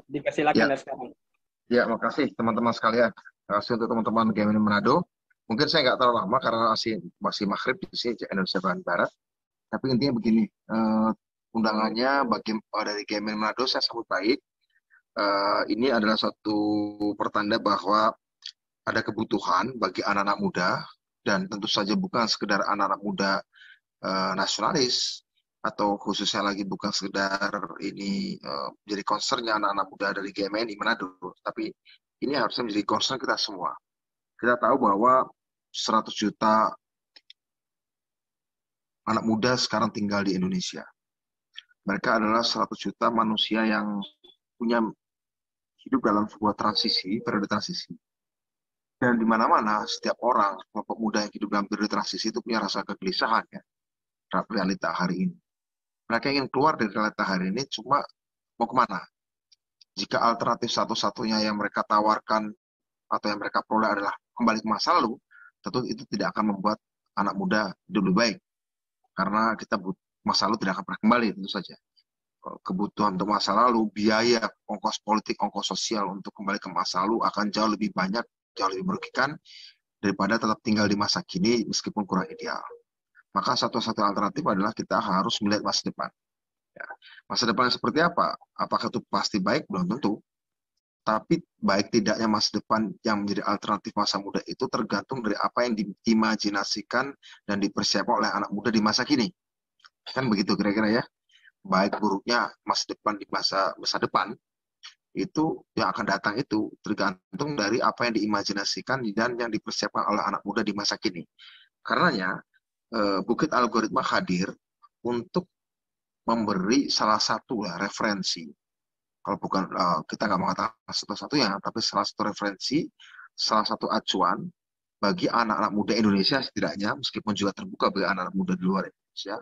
Dipersilakan Ya, dari sekarang. ya, makasih teman-teman sekalian. Terima kasih untuk teman-teman Game Manado. Mungkin saya nggak terlalu lama karena masih maghrib di sini di Indonesia bagian Barat. Tapi intinya begini, undangannya dari Game Manado saya sambut baik. Ini adalah suatu pertanda bahwa ada kebutuhan bagi anak-anak muda dan tentu saja bukan sekedar anak-anak muda nasionalis atau khususnya lagi bukan sekedar ini menjadi concernnya anak-anak muda dari GMNI Manado, tapi ini harusnya menjadi concern kita semua. Kita tahu bahwa 100 juta anak muda sekarang tinggal di Indonesia. Mereka adalah 100 juta manusia yang punya hidup dalam sebuah periode transisi. Dan di mana-mana setiap orang, kelompok muda yang hidup dalam periode transisi itu punya rasa kegelisahan ya, terhadap realita hari ini. Mereka ingin keluar dari realita hari ini, cuma mau kemana? Jika alternatif satu-satunya yang mereka tawarkan atau yang mereka peroleh adalah kembali ke masa lalu, tentu itu tidak akan membuat anak muda hidup lebih baik. Karena masa lalu tidak akan pernah kembali, tentu saja. Kebutuhan untuk masa lalu, biaya, ongkos politik, ongkos sosial untuk kembali ke masa lalu akan jauh lebih banyak, jauh lebih merugikan daripada tetap tinggal di masa kini meskipun kurang ideal. Maka satu-satu alternatif adalah kita harus melihat masa depan. Ya. Masa depan seperti apa? Apakah itu pasti baik? Belum tentu. Tapi baik tidaknya masa depan yang menjadi alternatif masa muda itu tergantung dari apa yang diimajinasikan dan dipersiapkan oleh anak muda di masa kini. Kan begitu kira-kira ya. Baik buruknya masa depan di masa depan itu yang akan datang itu tergantung dari apa yang diimajinasikan dan yang dipersiapkan oleh anak muda di masa kini. Karenanya Bukit Algoritma hadir untuk memberi salah satu referensi. Kalau bukan kita nggak mengatakan satu-satunya, tapi salah satu referensi, salah satu acuan bagi anak-anak muda Indonesia setidaknya, meskipun juga terbuka bagi anak-anak muda di luar Indonesia.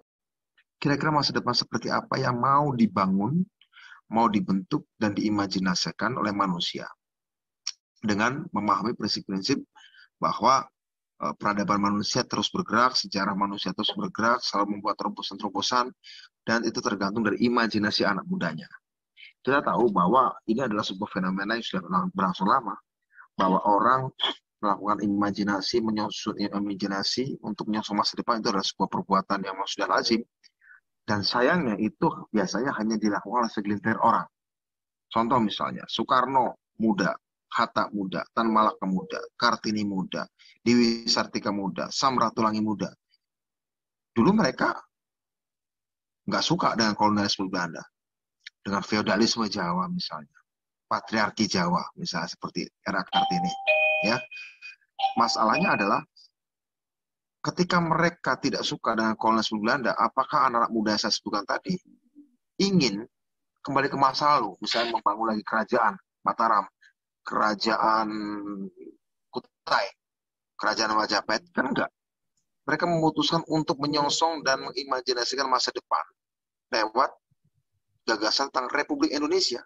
Kira-kira masa depan seperti apa yang mau dibangun, mau dibentuk dan diimajinasikan oleh manusia dengan memahami prinsip-prinsip bahwa peradaban manusia terus bergerak, sejarah manusia terus bergerak, selalu membuat terobosan-terobosan, dan itu tergantung dari imajinasi anak mudanya. Kita tahu bahwa ini adalah sebuah fenomena yang sudah berlangsung lama, bahwa orang melakukan imajinasi, menyusun imajinasi untuk menyusun masa depan itu adalah sebuah perbuatan yang sudah lazim. Dan sayangnya itu biasanya hanya dilakukan oleh segelintir orang. Contoh misalnya, Soekarno muda, Hatta muda, Tan Malaka muda, Kartini muda, Dewi Sartika muda, Samratulangi muda. Dulu mereka nggak suka dengan kolonialisme Belanda, dengan feodalisme Jawa misalnya, patriarki Jawa misalnya seperti era Kartini. Ya, masalahnya adalah ketika mereka tidak suka dengan kolonialisme Belanda, apakah anak-anak muda yang saya sebutkan tadi ingin kembali ke masa lalu, misalnya membangun lagi kerajaan Mataram, kerajaan Kutai, kerajaan Majapahit? Kan enggak. Mereka memutuskan untuk menyongsong dan mengimajinasikan masa depan lewat gagasan tentang Republik Indonesia.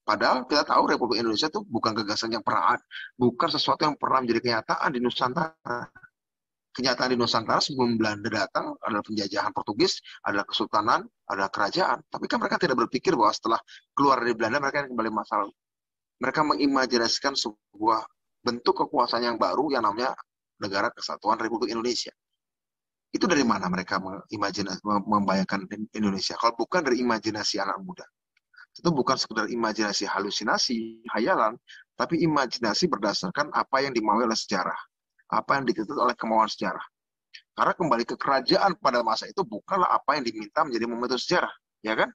Padahal kita tahu Republik Indonesia itu bukan gagasan yang pernah ada, bukan sesuatu yang pernah menjadi kenyataan di Nusantara. Kenyataan di Nusantara sebelum Belanda datang adalah penjajahan Portugis, adalah kesultanan, adalah kerajaan. Tapi kan mereka tidak berpikir bahwa setelah keluar dari Belanda mereka kembali masa lalu. Mereka mengimajinasikan sebuah bentuk kekuasaan yang baru yang namanya Negara Kesatuan Republik Indonesia. Itu dari mana mereka membayangkan Indonesia? Kalau bukan dari imajinasi anak muda. Itu bukan sekedar imajinasi halusinasi, hayalan, tapi imajinasi berdasarkan apa yang dimaui oleh sejarah. Apa yang dituntut oleh kemauan sejarah. Karena kembali ke kerajaan pada masa itu bukanlah apa yang diminta menjadi momentum sejarah. Ya kan?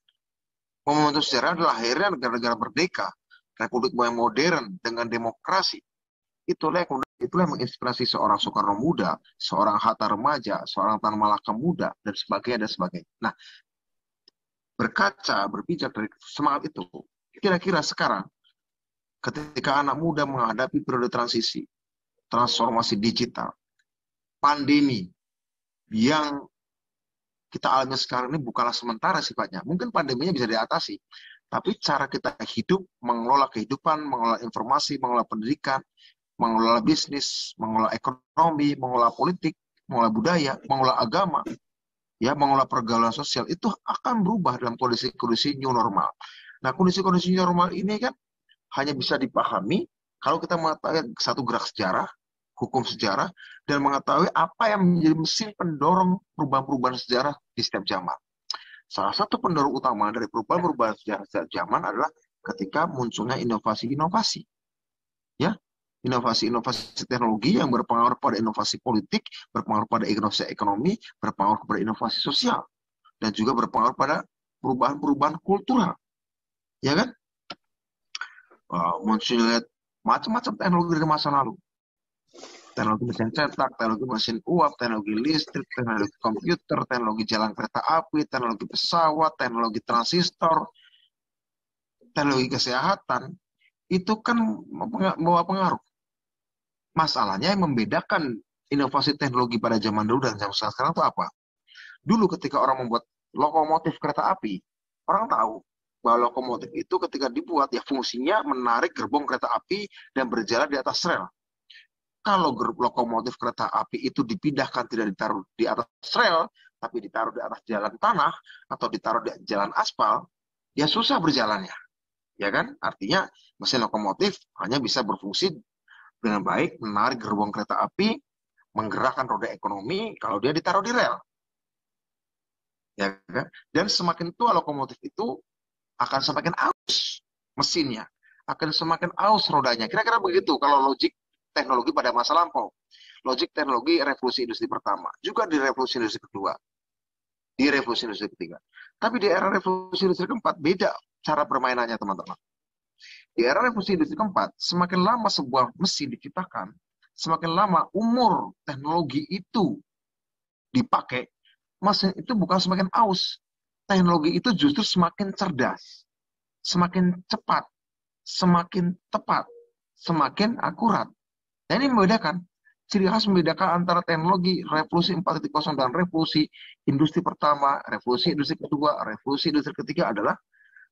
Momentum sejarah adalah akhirnya negara-negara merdeka, republik yang modern dengan demokrasi. Itulah yang menginspirasi seorang Soekarno muda, seorang Hatta remaja, seorang Tan Malaka muda, dan sebagainya, dan sebagainya. Nah, berpijak dari semangat itu, kira-kira sekarang, ketika anak muda menghadapi periode transisi, transformasi digital, pandemi yang kita alami sekarang ini bukanlah sementara sifatnya. Mungkin pandeminya bisa diatasi, tapi cara kita hidup, mengelola kehidupan, mengelola informasi, mengelola pendidikan, mengelola bisnis, mengelola ekonomi, mengelola politik, mengelola budaya, mengelola agama, ya, mengelola pergaulan sosial itu akan berubah dalam kondisi-kondisi new normal. Nah, kondisi-kondisi normal ini kan hanya bisa dipahami kalau kita mengetahui satu gerak sejarah, hukum sejarah, dan mengetahui apa yang menjadi mesin pendorong perubahan-perubahan sejarah di setiap zaman. Salah satu pendorong utama dari perubahan-perubahan sejarah setiap zaman adalah ketika munculnya inovasi-inovasi. Ya, inovasi-inovasi teknologi yang berpengaruh pada inovasi politik, berpengaruh pada inovasi ekonomi, berpengaruh pada inovasi sosial, dan juga berpengaruh pada perubahan-perubahan kultural. Ya kan? Munculnya macam-macam teknologi dari masa lalu. Teknologi mesin cetak, teknologi mesin uap, teknologi listrik, teknologi komputer, teknologi jalan kereta api, teknologi pesawat, teknologi transistor, teknologi kesehatan, itu kan membawa pengaruh. Masalahnya yang membedakan inovasi teknologi pada zaman dulu dan zaman sekarang itu apa? Dulu ketika orang membuat lokomotif kereta api, orang tahu bahwa lokomotif itu ketika dibuat ya fungsinya menarik gerbong kereta api dan berjalan di atas rel. Kalau lokomotif kereta api itu dipindahkan tidak ditaruh di atas rel, tapi ditaruh di atas jalan tanah atau ditaruh di jalan aspal, ya susah berjalannya. Ya kan? Artinya mesin lokomotif hanya bisa berfungsi dengan baik, menarik gerbong kereta api, menggerakkan roda ekonomi kalau dia ditaruh di rel. Ya kan? Dan semakin tua lokomotif itu akan semakin aus mesinnya, akan semakin aus rodanya. Kira-kira begitu kalau logik teknologi pada masa lampau. Logik teknologi revolusi industri pertama, juga di revolusi industri kedua, di revolusi industri ketiga. Tapi di era revolusi industri keempat beda cara permainannya teman-teman. Di era revolusi industri keempat, semakin lama sebuah mesin diciptakan, semakin lama umur teknologi itu dipakai, mesin itu bukan semakin aus. Teknologi itu justru semakin cerdas, semakin cepat, semakin tepat, semakin akurat. Nah, ini membedakan. Ciri khas membedakan antara teknologi revolusi 4.0 dan revolusi industri pertama, revolusi industri kedua, revolusi industri ketiga adalah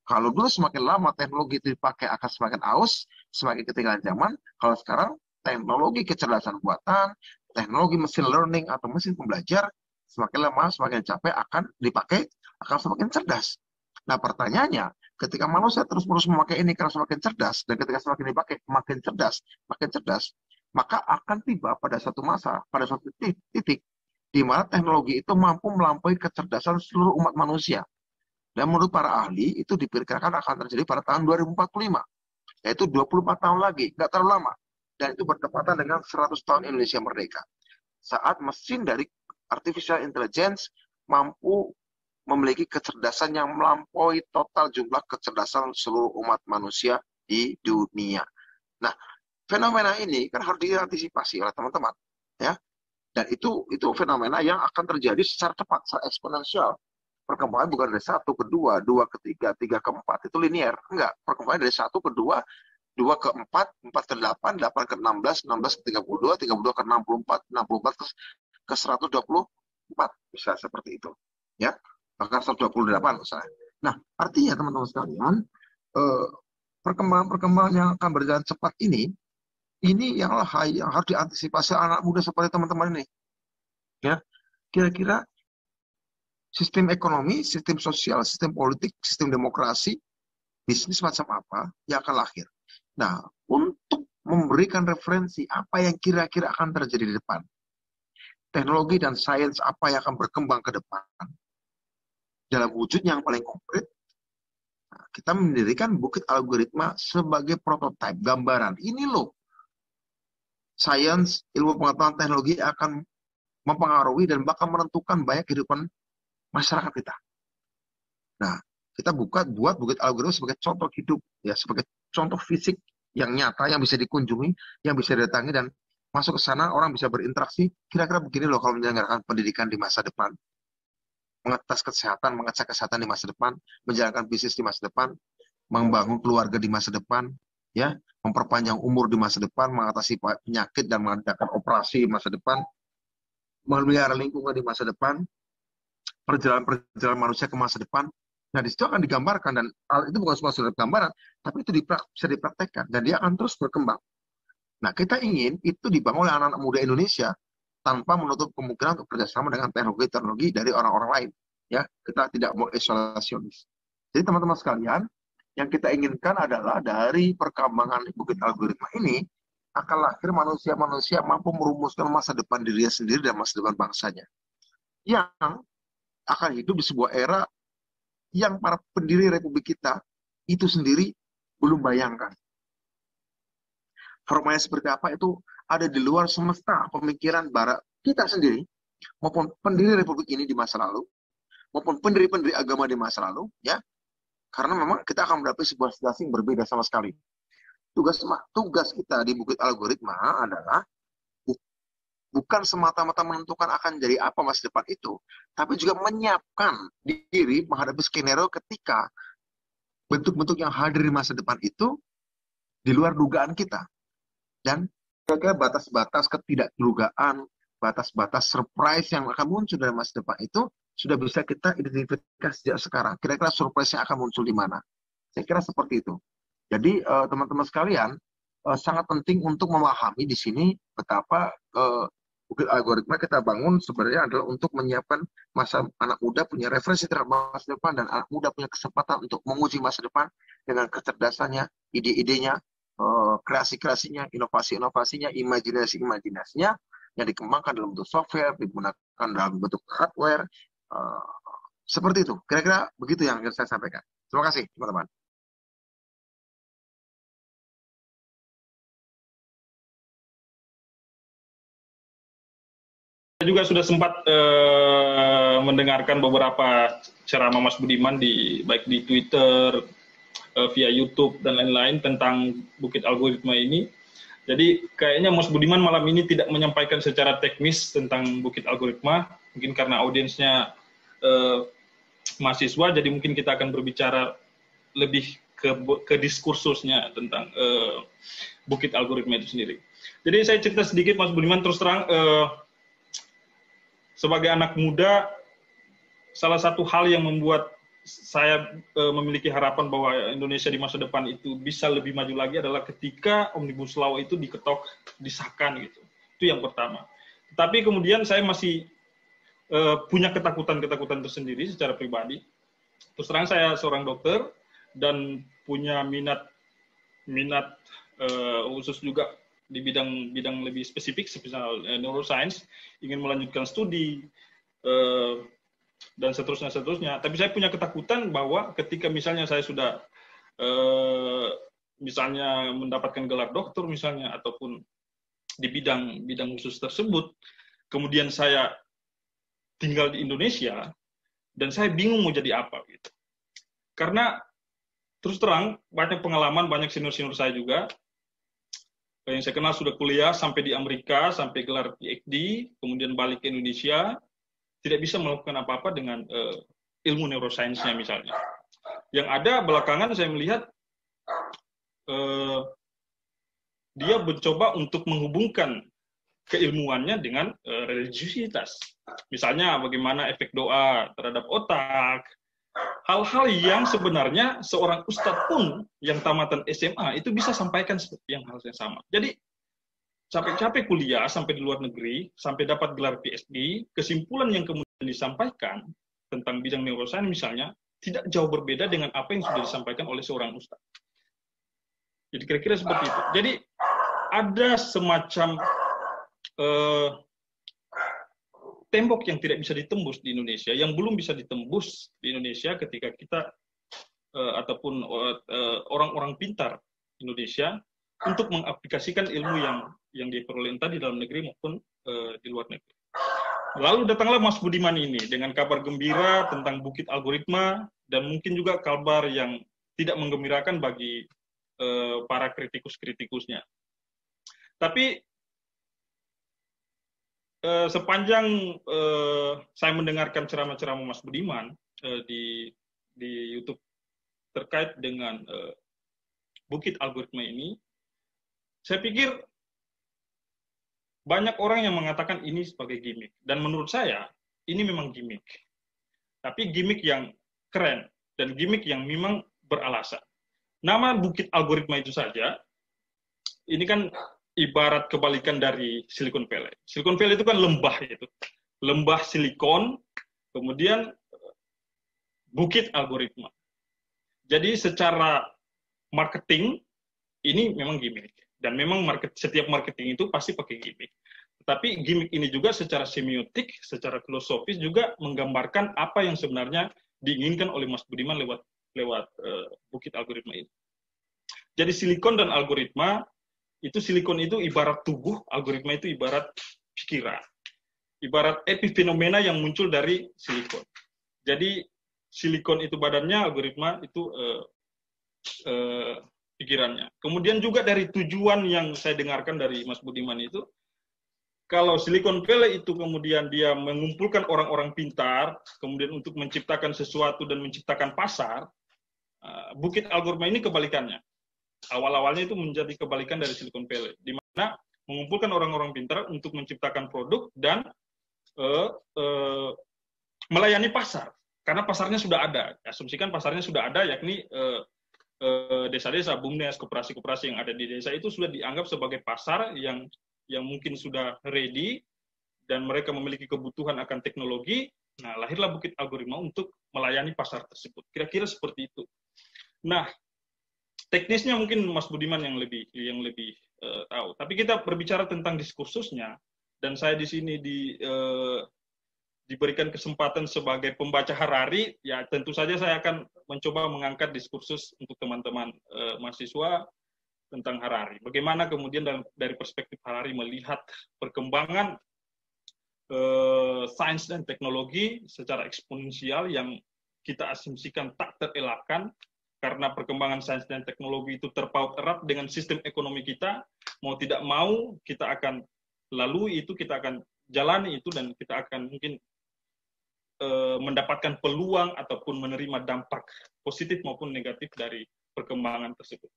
kalau dulu semakin lama teknologi itu dipakai akan semakin aus, semakin ketinggalan zaman. Kalau sekarang teknologi kecerdasan buatan, teknologi mesin learning atau mesin pembelajar, semakin lama semakin capek akan dipakai, akan semakin cerdas. Nah pertanyaannya, ketika manusia terus-menerus memakai ini karena semakin cerdas, dan ketika semakin dipakai makin cerdas, maka akan tiba pada satu masa, pada suatu titik, di mana teknologi itu mampu melampaui kecerdasan seluruh umat manusia. Dan menurut para ahli, itu diperkirakan akan terjadi pada tahun 2045, yaitu 24 tahun lagi, nggak terlalu lama. Dan itu bertepatan dengan 100 tahun Indonesia merdeka. Saat mesin dari artificial intelligence mampu memiliki kecerdasan yang melampaui total jumlah kecerdasan seluruh umat manusia di dunia. Nah, fenomena ini kan harus diantisipasi oleh teman-teman, ya. Dan itu fenomena yang akan terjadi secara cepat, secara eksponensial. Perkembangan bukan dari satu ke dua, dua ke tiga, tiga ke empat, itu linear. Enggak, perkembangan dari satu ke dua, dua ke empat, empat ke delapan, delapan ke 16, 16 ke 32, 32 ke 64, 64 ke 124. Bisa seperti itu. Ya, bahkan 128 misalnya. Nah, artinya teman-teman sekalian, perkembangan-perkembangan yang akan berjalan cepat ini yang harus diantisipasi anak muda seperti teman-teman ini. Ya, kira-kira sistem ekonomi, sistem sosial, sistem politik, sistem demokrasi, bisnis macam apa yang akan lahir. Nah, untuk memberikan referensi apa yang kira-kira akan terjadi di depan, teknologi dan sains apa yang akan berkembang ke depan, dalam wujud yang paling konkret, kita mendirikan Bukit Algoritma sebagai prototipe, gambaran. Ini loh, sains, ilmu pengetahuan teknologi akan mempengaruhi dan bakal menentukan banyak kehidupan masyarakat kita. Nah, kita buat Bukit Algoritma sebagai contoh hidup, ya, sebagai contoh fisik yang nyata, yang bisa dikunjungi, yang bisa didatangi, dan masuk ke sana orang bisa berinteraksi. Kira-kira begini loh kalau menyelenggarakan pendidikan di masa depan, mengetes kesehatan, mengecek kesehatan di masa depan, menjalankan bisnis di masa depan, membangun keluarga di masa depan, ya, memperpanjang umur di masa depan, mengatasi penyakit dan mengadakan operasi di masa depan, memelihara lingkungan di masa depan, perjalanan manusia ke masa depan. Nah, di situ akan digambarkan, dan itu bukan cuma surat gambaran, tapi itu bisa dipraktekkan, dan dia akan terus berkembang. Nah, kita ingin itu dibangun oleh anak-anak muda Indonesia tanpa menutup kemungkinan untuk kerjasama dengan teknologi-teknologi dari orang-orang lain. Ya, kita tidak mau isolasionis. Jadi teman-teman sekalian, Yang kita inginkan adalah dari perkembangan bukit algoritma ini akan lahir manusia-manusia mampu merumuskan masa depan dirinya sendiri dan masa depan bangsanya. Yang akan hidup di sebuah era yang para pendiri Republik kita itu sendiri belum bayangkan. Formanya seperti apa itu ada di luar semesta pemikiran barat kita sendiri, maupun pendiri Republik ini di masa lalu, maupun pendiri-pendiri agama di masa lalu, ya. Karena memang kita akan menghadapi sebuah situasi yang berbeda sama sekali. Tugas kita di Bukit Algoritma adalah bukan semata-mata menentukan akan jadi apa masa depan itu, tapi juga menyiapkan diri menghadapi skenario ketika bentuk-bentuk yang hadir di masa depan itu di luar dugaan kita. Dan kira-kira batas-batas ketidakdugaan, batas-batas surprise yang akan muncul dari masa depan itu sudah bisa kita identifikasi sejak sekarang. Kira-kira surprise yang akan muncul di mana? Saya kira seperti itu. Jadi teman-teman sekalian, sangat penting untuk memahami di sini betapa Bukit Algoritma kita bangun sebenarnya adalah untuk menyiapkan masa anak muda punya referensi terhadap masa depan, dan anak muda punya kesempatan untuk menguji masa depan dengan kecerdasannya, ide-idenya, kreasi-kreasinya, inovasi-inovasinya, imajinasi-imajinasinya yang dikembangkan dalam bentuk software, digunakan dalam bentuk hardware, seperti itu. Kira-kira begitu yang saya sampaikan. Terima kasih, teman-teman. Saya juga sudah sempat mendengarkan beberapa ceramah Mas Budiman baik di Twitter, via YouTube dan lain-lain tentang Bukit Algoritma ini. Jadi kayaknya Mas Budiman malam ini tidak menyampaikan secara teknis tentang Bukit Algoritma, mungkin karena audiensnya mahasiswa, jadi mungkin kita akan berbicara lebih ke diskursusnya tentang Bukit Algoritma itu sendiri. Jadi saya cerita sedikit Mas Budiman, terus terang sebagai anak muda, salah satu hal yang membuat saya memiliki harapan bahwa Indonesia di masa depan itu bisa lebih maju lagi adalah ketika Omnibus Law itu diketok, disahkan gitu. Itu yang pertama. Tapi kemudian saya masih punya ketakutan-ketakutan tersendiri secara pribadi. Terus terang saya seorang dokter dan punya minat khusus juga di bidang lebih spesifik, seperti neuroscience, ingin melanjutkan studi dan seterusnya. Tapi saya punya ketakutan bahwa ketika misalnya saya sudah misalnya mendapatkan gelar doktor misalnya, ataupun di bidang khusus tersebut, kemudian saya tinggal di Indonesia dan saya bingung mau jadi apa gitu. Karena terus terang banyak pengalaman, banyak senior-senior saya juga yang saya kenal sudah kuliah sampai di Amerika, sampai gelar PhD, kemudian balik ke Indonesia, tidak bisa melakukan apa-apa dengan ilmu neuroscience-nya misalnya. Yang ada belakangan saya melihat dia mencoba untuk menghubungkan keilmuannya dengan religiusitas. Misalnya bagaimana efek doa terhadap otak, hal-hal yang sebenarnya seorang ustadz pun yang tamatan SMA itu bisa sampaikan seperti hal yang sama. Jadi capek-capek kuliah sampai di luar negeri, sampai dapat gelar PhD, kesimpulan yang kemudian disampaikan tentang bidang neuroscience misalnya, tidak jauh berbeda dengan apa yang sudah disampaikan oleh seorang ustadz. Jadi kira-kira seperti itu. Jadi ada semacam tembok yang tidak bisa ditembus di Indonesia, yang belum bisa ditembus di Indonesia ketika kita ataupun orang-orang pintar Indonesia untuk mengaplikasikan ilmu yang diperoleh entah di dalam negeri maupun di luar negeri. Lalu datanglah Mas Budiman ini dengan kabar gembira tentang Bukit Algoritma, dan mungkin juga kabar yang tidak menggembirakan bagi para kritikus-kritikusnya. Tapi sepanjang saya mendengarkan ceramah-ceramah Mas Budiman di YouTube terkait dengan Bukit Algoritma ini, saya pikir banyak orang yang mengatakan ini sebagai gimmick. Dan menurut saya, ini memang gimmick. Tapi gimmick yang keren, dan gimmick yang memang beralasan. Nama Bukit Algoritma itu saja, ini kan ibarat kebalikan dari Silicon Valley. Silicon Valley itu kan lembah gitu. Lembah silikon, kemudian Bukit Algoritma. Jadi secara marketing ini memang gimmick, dan memang setiap marketing itu pasti pakai gimmick. Tapi gimmick ini juga secara semiotik, secara filosofis juga menggambarkan apa yang sebenarnya diinginkan oleh Mas Budiman lewat bukit algoritma ini. Jadi silikon dan algoritma itu, silikon itu ibarat tubuh, algoritma itu ibarat pikiran, ibarat epifenomena yang muncul dari silikon. Jadi silikon itu badannya, algoritma itu pikirannya. Kemudian juga dari tujuan yang saya dengarkan dari Mas Budiman itu, kalau Silicon Valley itu kemudian dia mengumpulkan orang-orang pintar, kemudian untuk menciptakan sesuatu dan menciptakan pasar, bukit algoritma ini kebalikannya. Awal-awalnya itu menjadi kebalikan dari Silicon Valley, di mana mengumpulkan orang-orang pintar untuk menciptakan produk dan melayani pasar, karena pasarnya sudah ada. Asumsikan pasarnya sudah ada, yakni desa-desa, BUMDes, koperasi-koperasi yang ada di desa itu sudah dianggap sebagai pasar yang mungkin sudah ready, dan mereka memiliki kebutuhan akan teknologi. Nah, lahirlah bukit algoritma untuk melayani pasar tersebut. Kira-kira seperti itu. Nah, teknisnya mungkin Mas Budiman yang lebih tahu. Tapi kita berbicara tentang diskursusnya, dan saya di sini diberikan kesempatan sebagai pembaca Harari, ya tentu saja saya akan mencoba mengangkat diskursus untuk teman-teman mahasiswa tentang Harari. Bagaimana kemudian dari perspektif Harari melihat perkembangan sains dan teknologi secara eksponensial yang kita asumsikan tak terelakkan, karena perkembangan sains dan teknologi itu terpaut erat dengan sistem ekonomi kita. Mau tidak mau kita akan lalui itu, kita akan jalani itu, dan kita akan mungkin mendapatkan peluang ataupun menerima dampak positif maupun negatif dari perkembangan tersebut.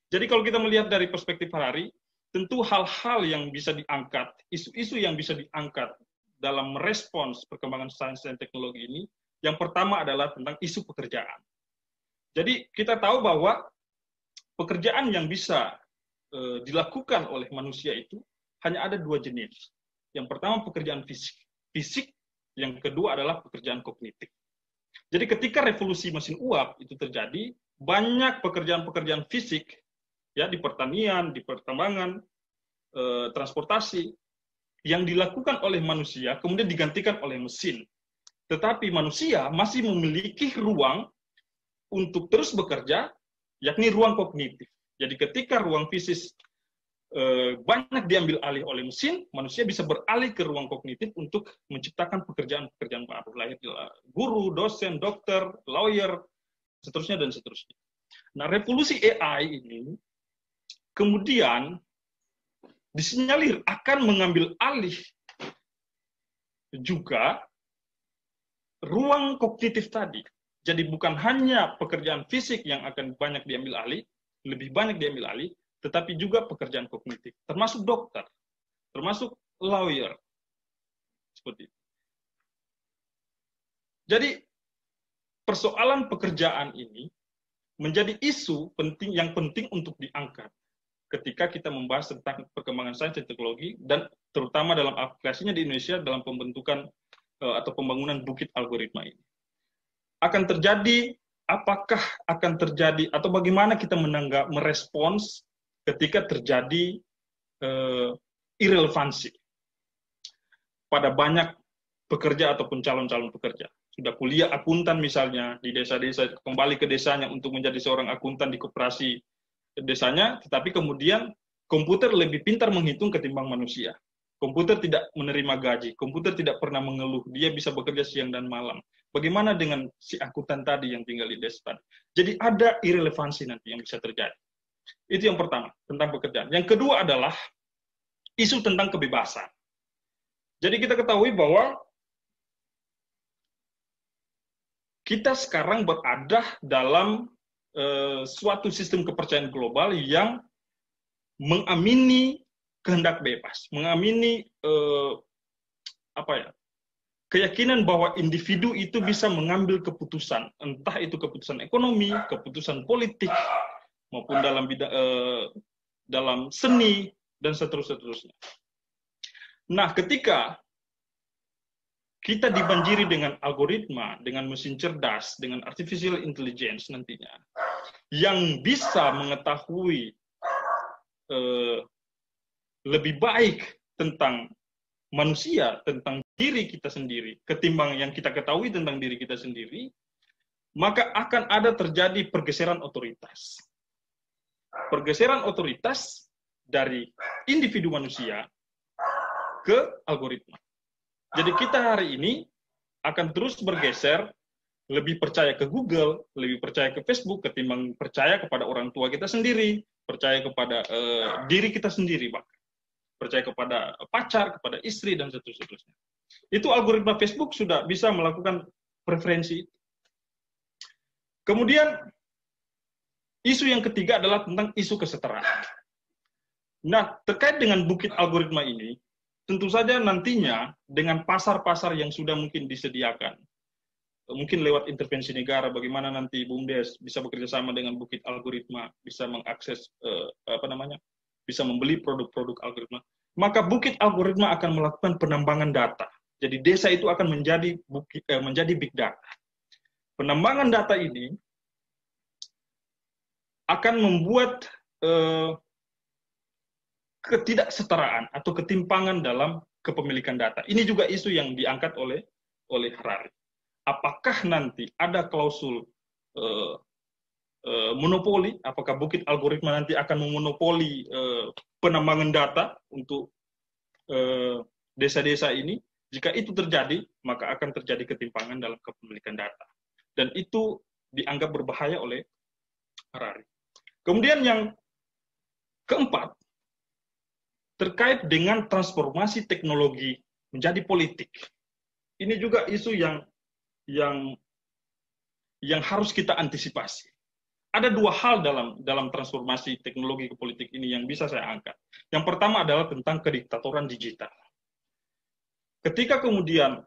Jadi kalau kita melihat dari perspektif Harari, tentu hal-hal yang bisa diangkat, isu-isu yang bisa diangkat dalam merespons perkembangan sains dan teknologi ini, yang pertama adalah tentang isu pekerjaan. Jadi kita tahu bahwa pekerjaan yang bisa dilakukan oleh manusia itu hanya ada dua jenis. Yang pertama pekerjaan fisik, yang kedua adalah pekerjaan kognitif. Jadi ketika revolusi mesin uap itu terjadi, banyak pekerjaan-pekerjaan fisik ya di pertanian, di pertambangan, transportasi yang dilakukan oleh manusia kemudian digantikan oleh mesin. Tetapi manusia masih memiliki ruang untuk terus bekerja, yakni ruang kognitif. Jadi ketika ruang fisik banyak diambil alih oleh mesin, manusia bisa beralih ke ruang kognitif untuk menciptakan pekerjaan-pekerjaan baru. Lahirlah guru, dosen, dokter, lawyer, seterusnya dan seterusnya. Nah, revolusi AI ini kemudian disinyalir akan mengambil alih juga ruang kognitif tadi. Jadi bukan hanya pekerjaan fisik yang akan banyak diambil alih, lebih banyak diambil alih, tetapi juga pekerjaan kognitif, termasuk dokter, termasuk lawyer. Seperti itu. Jadi persoalan pekerjaan ini menjadi isu penting yang penting untuk diangkat ketika kita membahas tentang perkembangan sains dan teknologi, dan terutama dalam aplikasinya di Indonesia dalam pembentukan atau pembangunan bukit algoritma ini. Akan terjadi, apakah akan terjadi, atau bagaimana kita merespons ketika terjadi irrelevansi pada banyak pekerja ataupun calon-calon pekerja. Sudah kuliah akuntan misalnya di desa-desa, kembali ke desanya untuk menjadi seorang akuntan di koperasi desanya, tetapi kemudian komputer lebih pintar menghitung ketimbang manusia. Komputer tidak menerima gaji, komputer tidak pernah mengeluh, dia bisa bekerja siang dan malam. Bagaimana dengan si akuntan tadi yang tinggal di desa tadi? Jadi ada irrelevansi nanti yang bisa terjadi. Itu yang pertama, tentang pekerjaan. Yang kedua adalah isu tentang kebebasan. Jadi kita ketahui bahwa kita sekarang berada dalam suatu sistem kepercayaan global yang mengamini kehendak bebas, mengamini keyakinan bahwa individu itu bisa mengambil keputusan, entah itu keputusan ekonomi, keputusan politik, maupun dalam seni dan seterusnya. Nah, ketika kita dibanjiri dengan algoritma, dengan mesin cerdas, dengan artificial intelligence nantinya, yang bisa mengetahui lebih baik tentang manusia, tentang diri kita sendiri, ketimbang yang kita ketahui tentang diri kita sendiri, maka akan ada terjadi pergeseran otoritas. Pergeseran otoritas dari individu manusia ke algoritma. Jadi kita hari ini akan terus bergeser, lebih percaya ke Google, lebih percaya ke Facebook, ketimbang percaya kepada orang tua kita sendiri, percaya kepada diri kita sendiri, bahkan percaya kepada pacar, kepada istri, dan seterusnya. Itu algoritma Facebook sudah bisa melakukan preferensi. Kemudian, isu yang ketiga adalah tentang isu kesetaraan. Nah, terkait dengan bukit algoritma ini, tentu saja nantinya dengan pasar-pasar yang sudah mungkin disediakan, mungkin lewat intervensi negara, bagaimana nanti BUMDes bisa bekerja sama dengan bukit algoritma, bisa mengakses bisa membeli produk-produk algoritma, maka bukit algoritma akan melakukan penambangan data. Jadi desa itu akan menjadi big data. Penambangan data ini akan membuat ketidaksetaraan atau ketimpangan dalam kepemilikan data. Ini juga isu yang diangkat oleh Harari. Apakah nanti ada klausul monopoli? Apakah bukit algoritma nanti akan memonopoli penambangan data untuk desa-desa ini? Jika itu terjadi, maka akan terjadi ketimpangan dalam kepemilikan data. Dan itu dianggap berbahaya oleh Harari. Kemudian yang keempat, terkait dengan transformasi teknologi menjadi politik. Ini juga isu yang harus kita antisipasi. Ada dua hal dalam transformasi teknologi ke politik ini yang bisa saya angkat. Yang pertama adalah tentang kediktatoran digital. Ketika kemudian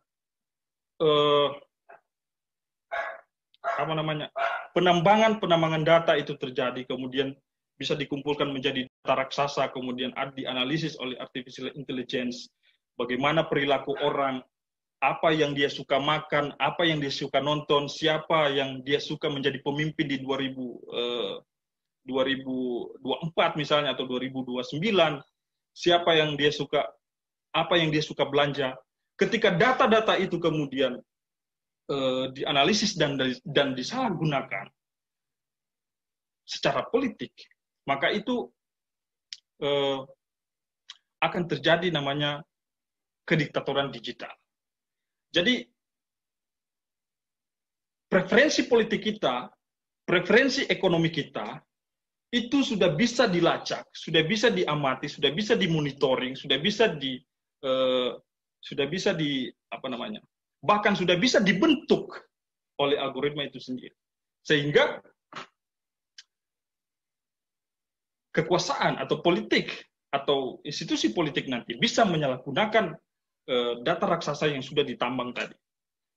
penambangan data itu terjadi, kemudian bisa dikumpulkan menjadi data raksasa, kemudian dianalisis oleh artificial intelligence, bagaimana perilaku orang, apa yang dia suka makan, apa yang dia suka nonton, siapa yang dia suka menjadi pemimpin di 2024 misalnya, atau 2029, siapa yang dia suka, apa yang dia suka belanja. Ketika data-data itu kemudian dianalisis dan disalahgunakan secara politik, maka itu akan terjadi namanya kediktatoran digital. Jadi, preferensi politik kita, preferensi ekonomi kita, itu sudah bisa dilacak, sudah bisa diamati, sudah bisa dimonitoring, bahkan sudah bisa dibentuk oleh algoritma itu sendiri. Sehingga kekuasaan atau politik atau institusi politik nanti bisa menyalahgunakan data raksasa yang sudah ditambang tadi.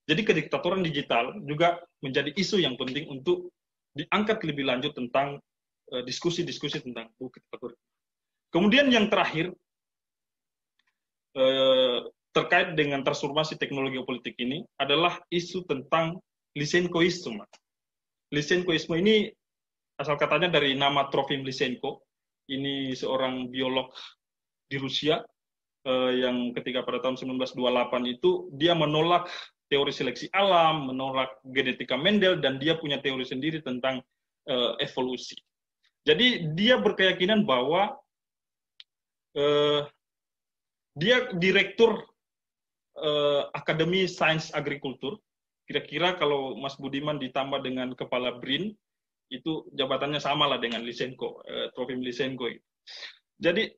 Jadi kediktatoran digital juga menjadi isu yang penting untuk diangkat lebih lanjut tentang diskusi-diskusi tentang bukit algoritma. Kemudian yang terakhir, terkait dengan transformasi teknologi politik ini adalah isu tentang Lysenkoisme. Lysenkoisme ini asal katanya dari nama Trofim Lysenko. Ini seorang biolog di Rusia yang ketika pada tahun 1928 itu dia menolak teori seleksi alam, menolak genetika Mendel, dan dia punya teori sendiri tentang evolusi. Jadi dia berkeyakinan bahwa dia direktur Akademi Sains Agrikultur. Kira-kira kalau Mas Budiman ditambah dengan kepala BRIN, itu jabatannya sama lah dengan Lysenko, Trofim Lysenko. Jadi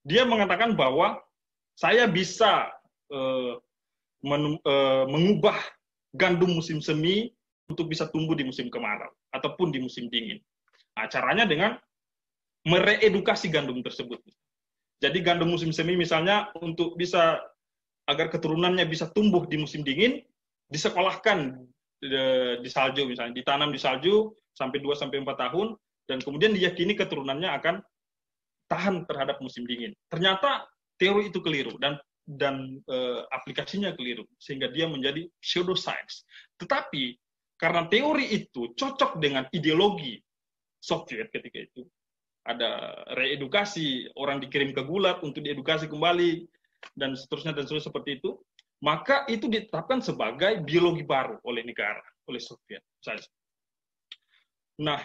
dia mengatakan bahwa saya bisa mengubah gandum musim semi untuk bisa tumbuh di musim kemarau ataupun di musim dingin. Nah, caranya dengan mereedukasi gandum tersebut. Jadi gandum musim semi misalnya untuk bisa agar keturunannya bisa tumbuh di musim dingin, disekolahkan di salju misalnya, ditanam di salju sampai 2-4 tahun, dan kemudian diyakini keturunannya akan tahan terhadap musim dingin. Ternyata teori itu keliru, dan dan aplikasinya keliru, sehingga dia menjadi pseudoscience. Tetapi karena teori itu cocok dengan ideologi Soviet ketika itu, ada reedukasi, orang dikirim ke gulag untuk diedukasi kembali, dan seterusnya seperti itu, maka itu ditetapkan sebagai biologi baru oleh negara, oleh Soviet saja. Nah,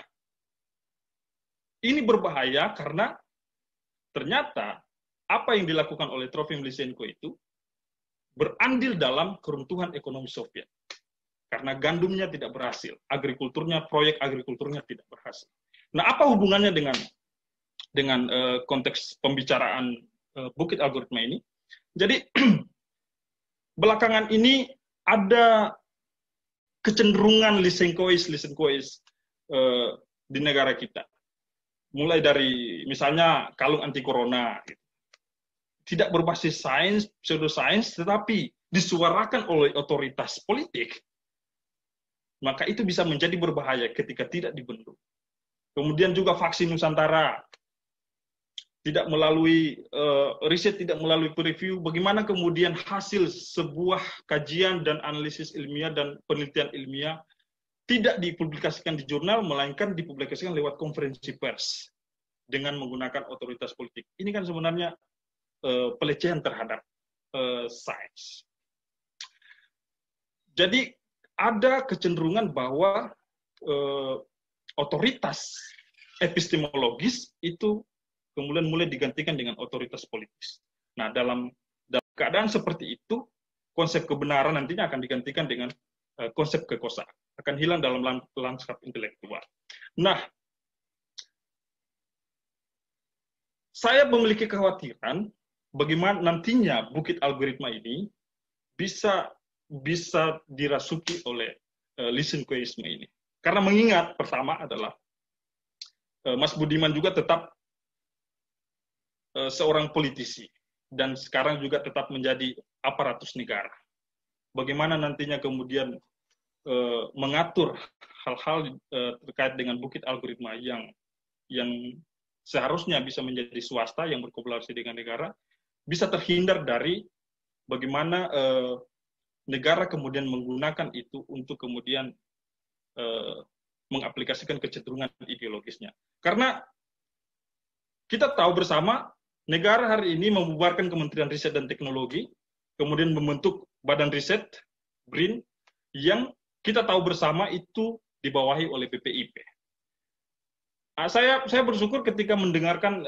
ini berbahaya karena ternyata apa yang dilakukan oleh Trofim Lysenko itu berandil dalam keruntuhan ekonomi Soviet. Karena gandumnya tidak berhasil, proyek agrikulturnya tidak berhasil. Nah, apa hubungannya dengan konteks pembicaraan Bukit Algoritma ini? Jadi belakangan ini ada kecenderungan Lysenkois di negara kita. Mulai dari misalnya kalung anti corona, gitu. Tidak berbasis sains, pseudoscience, tetapi disuarakan oleh otoritas politik, maka itu bisa menjadi berbahaya ketika tidak dibendung. Kemudian juga vaksin Nusantara, tidak melalui riset, tidak melalui peer review, bagaimana kemudian hasil sebuah kajian dan analisis ilmiah dan penelitian ilmiah tidak dipublikasikan di jurnal, melainkan dipublikasikan lewat konferensi pers dengan menggunakan otoritas politik. Ini kan sebenarnya pelecehan terhadap sains. Jadi ada kecenderungan bahwa otoritas epistemologis itu kemudian mulai digantikan dengan otoritas politis. Nah, dalam keadaan seperti itu, konsep kebenaran nantinya akan digantikan dengan konsep kekuasaan, akan hilang dalam lanskap intelektual. Nah, saya memiliki kekhawatiran bagaimana nantinya Bukit Algoritma ini bisa dirasuki oleh Lysenkoisme ini. Karena mengingat pertama adalah Mas Budiman juga tetap seorang politisi dan sekarang juga tetap menjadi aparatus negara. Bagaimana nantinya kemudian mengatur hal-hal terkait dengan Bukit Algoritma yang seharusnya bisa menjadi swasta yang berkolaborasi dengan negara, bisa terhindar dari bagaimana negara kemudian menggunakan itu untuk kemudian mengaplikasikan kecenderungan ideologisnya. Karena kita tahu bersama, negara hari ini membubarkan Kementerian Riset dan Teknologi, kemudian membentuk Badan Riset, BRIN, yang kita tahu bersama itu dibawahi oleh BPIP. Saya bersyukur ketika mendengarkan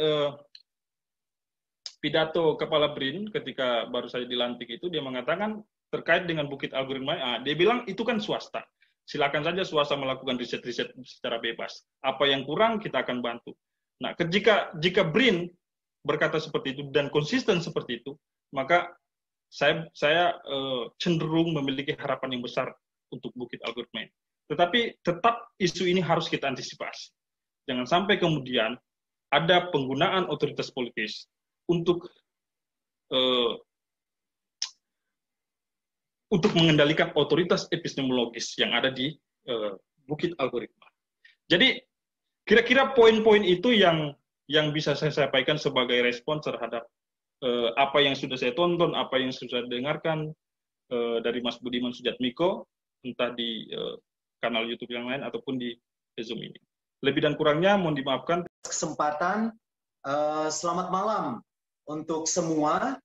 pidato Kepala BRIN ketika baru saja dilantik itu, dia mengatakan terkait dengan Bukit Algoritma, dia bilang itu kan swasta. Silakan saja swasta melakukan riset-riset secara bebas. Apa yang kurang kita akan bantu. Nah, jika BRIN berkata seperti itu dan konsisten seperti itu, maka saya cenderung memiliki harapan yang besar untuk Bukit Algoritma ini. Tetapi tetap isu ini harus kita antisipasi. Jangan sampai kemudian ada penggunaan otoritas politis untuk mengendalikan otoritas epistemologis yang ada di Bukit Algoritma. Jadi kira-kira poin-poin itu yang bisa saya sampaikan sebagai respon terhadap apa yang sudah saya tonton, apa yang sudah saya dengarkan dari Mas Budiman Sujatmiko, entah di kanal YouTube yang lain ataupun di Zoom ini. Lebih dan kurangnya mohon dimaafkan. Kesempatan, selamat malam untuk semua.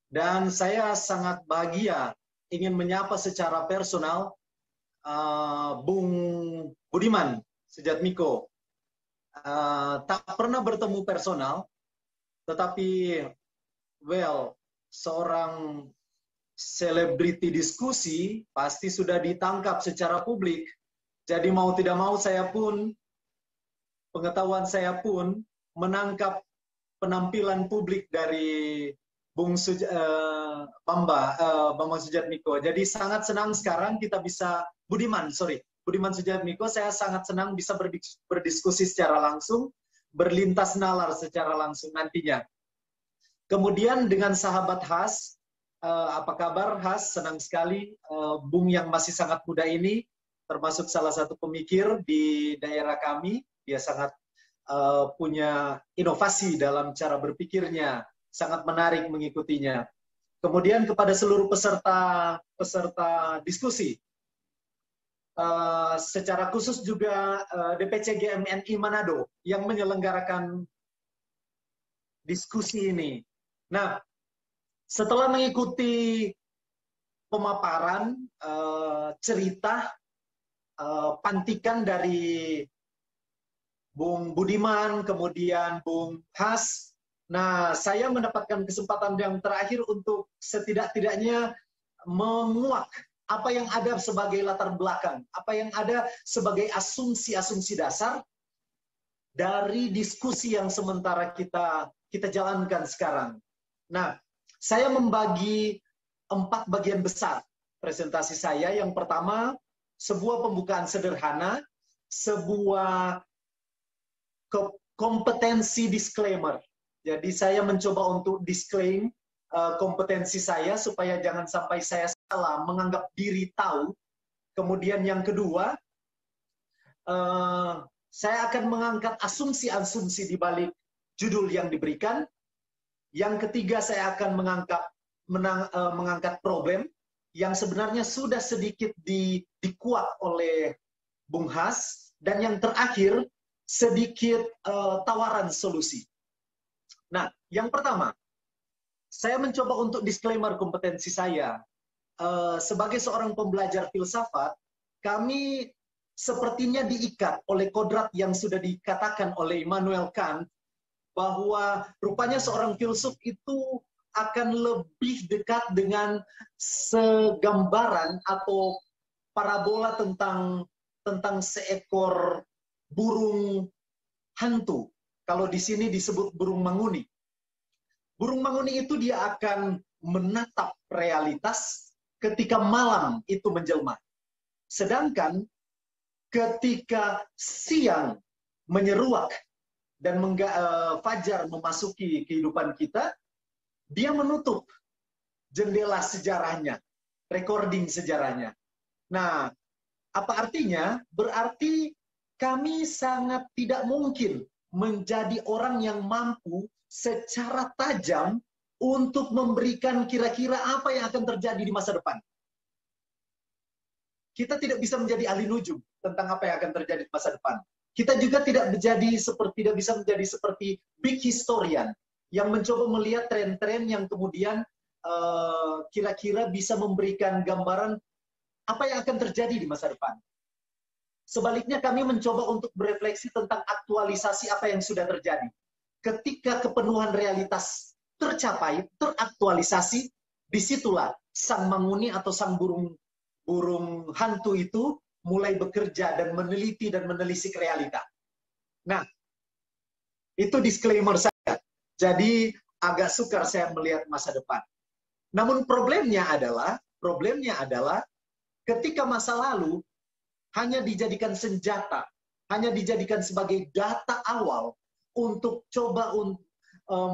Dan saya sangat bahagia ingin menyapa secara personal Bung Budiman Sujatmiko. Tak pernah bertemu personal, tetapi seorang selebriti diskusi pasti sudah ditangkap secara publik. Jadi mau tidak mau pengetahuan saya pun menangkap penampilan publik dari Bung Bambang Sujatmiko. Jadi sangat senang sekarang kita bisa, Budiman Sujatmiko, saya sangat senang bisa berdiskusi secara langsung, berlintas nalar secara langsung nantinya. Kemudian dengan sahabat Has, apa kabar Has? Senang sekali Bung yang masih sangat muda ini, termasuk salah satu pemikir di daerah kami, dia sangat punya inovasi dalam cara berpikirnya. sangat menarik mengikutinya. Kemudian kepada seluruh peserta diskusi, secara khusus juga DPC GMNI Manado yang menyelenggarakan diskusi ini. Nah, setelah mengikuti pemaparan, cerita, pantikan dari Bung Budiman, kemudian Bung Has, nah saya mendapatkan kesempatan yang terakhir untuk setidak-tidaknya menguak apa yang ada sebagai latar belakang, apa yang ada sebagai asumsi-asumsi dasar dari diskusi yang sementara kita jalankan sekarang. Nah, saya membagi 4 bagian besar presentasi saya. Yang pertama, sebuah pembukaan sederhana, sebuah kompetensi disclaimer. Jadi saya mencoba untuk disclaim kompetensi saya supaya jangan sampai saya salah menganggap diri tahu. Kemudian yang kedua, saya akan mengangkat asumsi-asumsi di balik judul yang diberikan. Yang ketiga, saya akan mengangkat problem yang sebenarnya sudah sedikit dikuak oleh Bung Has. Dan yang terakhir, sedikit tawaran solusi. Nah, yang pertama, saya mencoba untuk disclaimer kompetensi saya. Sebagai seorang pembelajar filsafat, kami sepertinya diikat oleh kodrat yang sudah dikatakan oleh Immanuel Kant, bahwa rupanya seorang filsuf itu akan lebih dekat dengan segambaran atau parabola tentang seekor burung hantu. Kalau di sini disebut burung manguni. Burung manguni itu dia akan menatap realitas ketika malam itu menjelma. Sedangkan ketika siang menyeruak dan fajar memasuki kehidupan kita, dia menutup jendela sejarahnya, recording sejarahnya. Nah, apa artinya? Berarti kami sangat tidak mungkin menjadi orang yang mampu secara tajam untuk memberikan kira-kira apa yang akan terjadi di masa depan. Kita tidak bisa menjadi ahli nujum tentang apa yang akan terjadi di masa depan. Kita juga tidak bisa menjadi seperti big historian yang mencoba melihat tren-tren yang kemudian kira-kira bisa memberikan gambaran apa yang akan terjadi di masa depan. Sebaliknya kami mencoba untuk berefleksi tentang aktualisasi apa yang sudah terjadi. Ketika kepenuhan realitas tercapai, teraktualisasi, disitulah sang manguni atau sang burung hantu itu mulai bekerja dan meneliti dan menelisik realita. Nah, itu disclaimer saya. Jadi agak sukar saya melihat masa depan. Namun problemnya adalah ketika masa lalu hanya dijadikan senjata, hanya dijadikan sebagai data awal untuk coba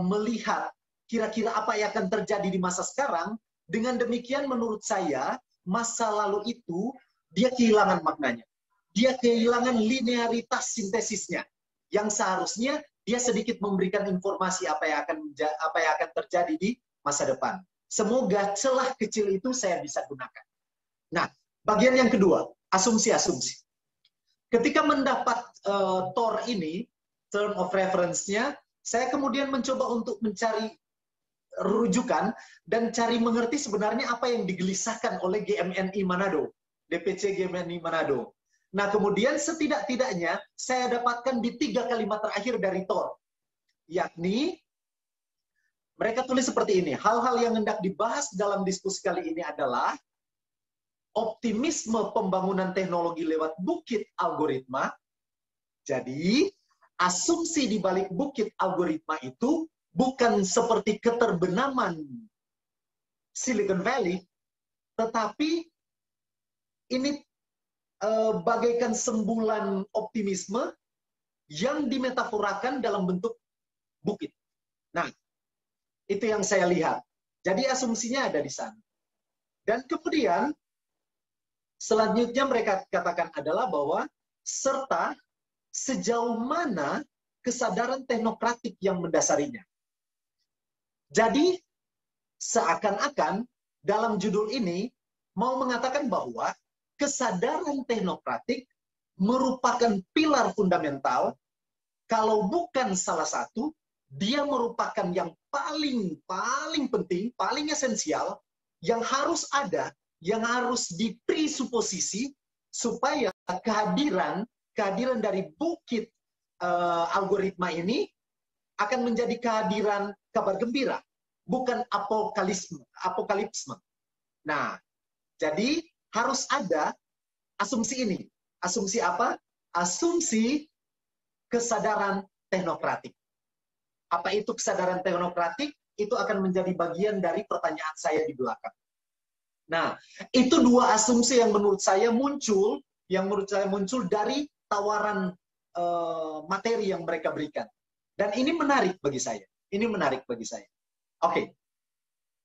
melihat kira-kira apa yang akan terjadi di masa sekarang. Dengan demikian menurut saya, masa lalu itu dia kehilangan maknanya. Dia kehilangan linearitas sintesisnya. Yang seharusnya dia sedikit memberikan informasi apa yang akan terjadi di masa depan. Semoga celah kecil itu saya bisa gunakan. Nah, bagian yang kedua, asumsi-asumsi. Ketika mendapat TOR ini, term of reference-nya, saya kemudian mencoba untuk mencari rujukan dan cari mengerti sebenarnya apa yang digelisahkan oleh GMNI Manado, DPC GMNI Manado. Nah, kemudian setidak-tidaknya saya dapatkan di 3 kalimat terakhir dari TOR, yakni mereka tulis seperti ini, hal-hal yang hendak dibahas dalam diskusi kali ini adalah optimisme pembangunan teknologi lewat bukit algoritma. Jadi, asumsi di balik bukit algoritma itu bukan seperti keterbenaman Silicon Valley, tetapi ini bagaikan sembulan optimisme yang dimetaforakan dalam bentuk bukit. Nah, itu yang saya lihat. Jadi asumsinya ada di sana. Dan kemudian selanjutnya mereka katakan adalah bahwa serta sejauh mana kesadaran teknokratik yang mendasarinya. Jadi seakan-akan dalam judul ini mau mengatakan bahwa kesadaran teknokratik merupakan pilar fundamental. Kalau bukan salah satu, dia merupakan yang paling penting, paling esensial, yang harus ada, yang harus dipresuposisi supaya kehadiran dari bukit algoritma ini akan menjadi kehadiran kabar gembira, bukan apokalipsme. Nah, jadi harus ada asumsi ini. Asumsi apa? Asumsi kesadaran teknokratik. Apa itu kesadaran teknokratik? Itu akan menjadi bagian dari pertanyaan saya di belakang. Nah, itu dua asumsi yang menurut saya muncul dari tawaran materi yang mereka berikan. Dan ini menarik bagi saya. Oke.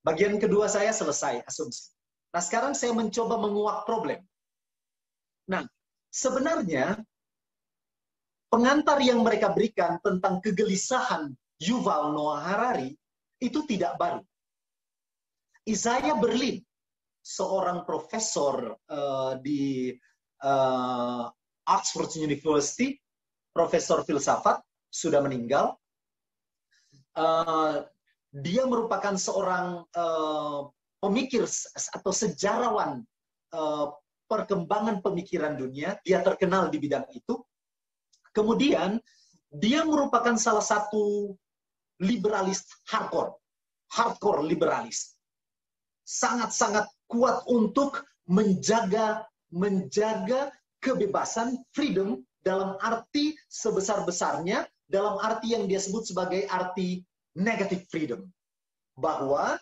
Bagian kedua saya selesai, asumsi. Nah, sekarang saya mencoba menguak problem. Nah, sebenarnya pengantar yang mereka berikan tentang kegelisahan Yuval Noah Harari itu tidak baru. Isaiah Berlin, seorang profesor di Oxford University, profesor filsafat, sudah meninggal. Dia merupakan seorang pemikir atau sejarawan perkembangan pemikiran dunia. Dia terkenal di bidang itu. Kemudian, dia merupakan salah satu liberalis hardcore liberalis. Sangat-sangat kuat untuk menjaga kebebasan, freedom, dalam arti sebesar-besarnya, dalam arti yang dia sebut sebagai arti negative freedom. Bahwa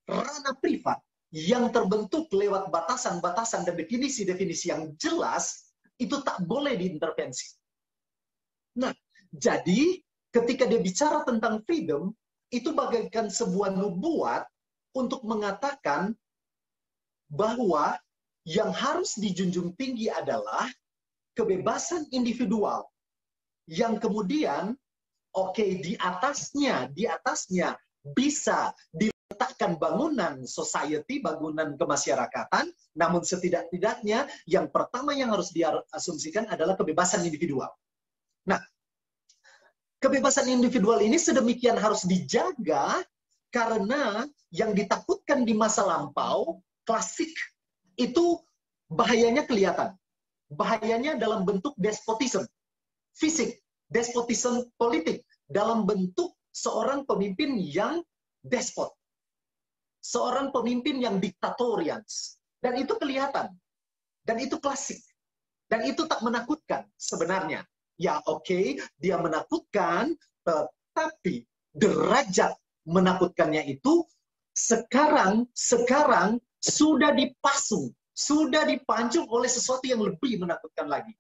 ranah privat yang terbentuk lewat batasan-batasan dan definisi-definisi yang jelas, itu tak boleh diintervensi. Nah, jadi ketika dia bicara tentang freedom, itu bagaikan sebuah nubuat untuk mengatakan bahwa yang harus dijunjung tinggi adalah kebebasan individual. Yang kemudian, di atasnya bisa diletakkan bangunan society, bangunan kemasyarakatan, namun setidak-tidaknya yang pertama yang harus diasumsikan adalah kebebasan individual. Nah, kebebasan individual ini sedemikian harus dijaga karena yang ditakutkan di masa lampau, klasik, itu bahayanya kelihatan. Bahayanya dalam bentuk despotisme fisik, despotisme politik, dalam bentuk seorang pemimpin yang despot. Seorang pemimpin yang diktatorian. Dan itu kelihatan. Dan itu klasik. Dan itu tak menakutkan sebenarnya. Ya dia menakutkan, tetapi derajat menakutkannya itu sekarang sudah dipasung, sudah dipancung oleh sesuatu yang lebih menakutkan lagi.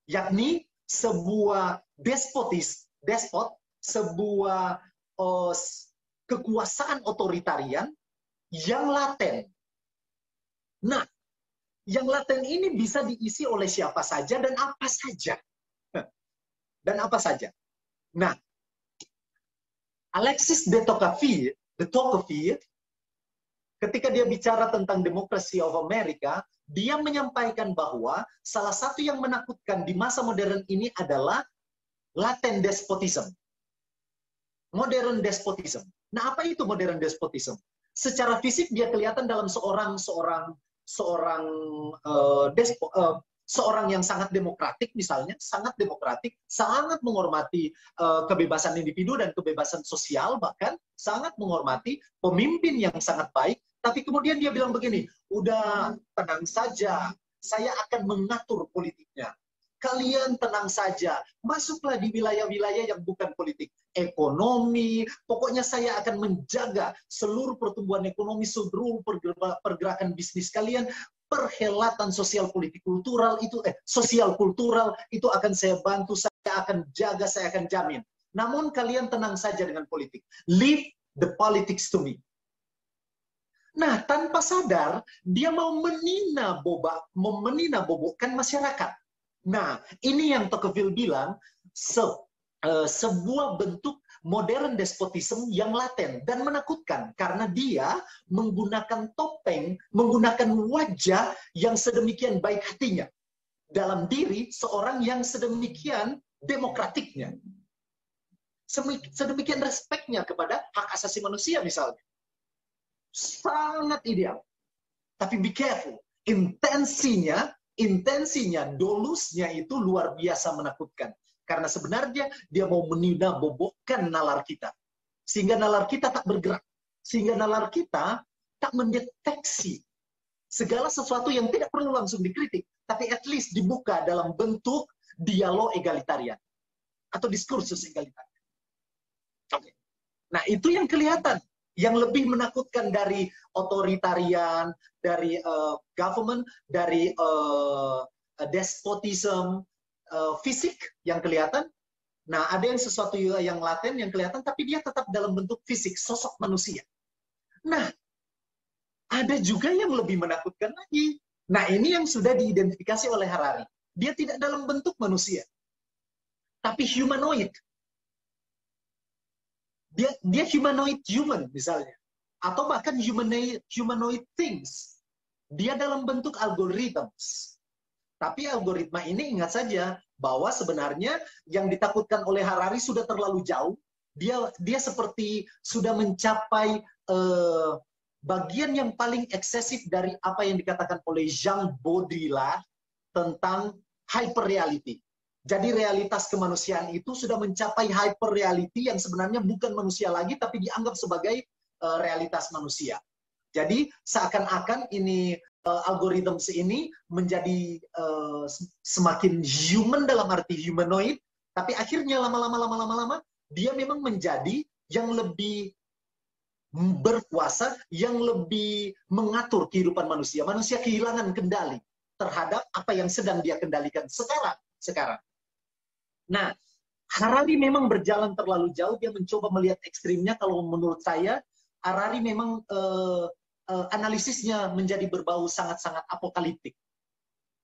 Yakni sebuah despot, sebuah kekuasaan otoritarian yang laten. Nah, yang laten ini bisa diisi oleh siapa saja dan apa saja. Nah, Alexis de Tocqueville, ketika dia bicara tentang Democracy of America, dia menyampaikan bahwa salah satu yang menakutkan di masa modern ini adalah latent despotism. Modern despotism. Nah, apa itu modern despotism? Secara fisik dia kelihatan dalam seorang yang sangat demokratik, misalnya, sangat menghormati kebebasan individu dan kebebasan sosial, bahkan sangat menghormati pemimpin yang sangat baik. Tapi kemudian dia bilang begini, udah tenang saja, saya akan mengatur politiknya. Kalian tenang saja, masuklah di wilayah-wilayah yang bukan politik. Ekonomi, pokoknya saya akan menjaga seluruh pertumbuhan ekonomi, seluruh pergerakan bisnis kalian, perhelatan sosial politik kultural itu, sosial kultural itu akan saya bantu, saya akan jaga, saya akan jamin. Namun kalian tenang saja dengan politik. Leave the politics to me. Nah, tanpa sadar, dia mau menina-bobokkan masyarakat. Nah, ini yang Tocqueville bilang, sebuah bentuk modern despotisme yang laten dan menakutkan karena dia menggunakan topeng, menggunakan wajah yang sedemikian baik hatinya dalam diri seorang yang sedemikian demokratiknya, sedemikian respeknya kepada hak asasi manusia misalnya. Sangat ideal. Tapi be careful, intensinya, dolusnya itu luar biasa menakutkan. Karena sebenarnya dia mau meninabobokan nalar kita. Sehingga nalar kita tak bergerak. Sehingga nalar kita tak mendeteksi segala sesuatu yang tidak perlu langsung dikritik. Tapi at least dibuka dalam bentuk dialog egalitarian. Atau diskursus egalitarian. Oke. Nah itu yang kelihatan. Yang lebih menakutkan dari otoritarian, dari government, dari despotism, fisik yang kelihatan. Nah, ada yang sesuatu yang laten yang kelihatan, tapi dia tetap dalam bentuk fisik, sosok manusia. Nah, ada juga yang lebih menakutkan lagi. Nah, ini yang sudah diidentifikasi oleh Harari. Dia tidak dalam bentuk manusia, tapi humanoid. Dia humanoid human misalnya, atau bahkan humanoid things. Dia dalam bentuk algorithms. Tapi algoritma ini ingat saja bahwa sebenarnya yang ditakutkan oleh Harari sudah terlalu jauh. Dia seperti sudah mencapai bagian yang paling eksesif dari apa yang dikatakan oleh Jean Baudrillard tentang hyperreality. Jadi realitas kemanusiaan itu sudah mencapai hyperreality yang sebenarnya bukan manusia lagi, tapi dianggap sebagai realitas manusia. Jadi seakan-akan ini algoritma ini menjadi semakin human dalam arti humanoid, tapi akhirnya lama-lama dia memang menjadi yang lebih berkuasa, yang lebih mengatur kehidupan manusia. Manusia kehilangan kendali terhadap apa yang sedang dia kendalikan sekarang. Nah, Harari memang berjalan terlalu jauh, dia mencoba melihat ekstrimnya. Kalau menurut saya, Harari memang analisisnya menjadi berbau sangat-sangat apokaliptik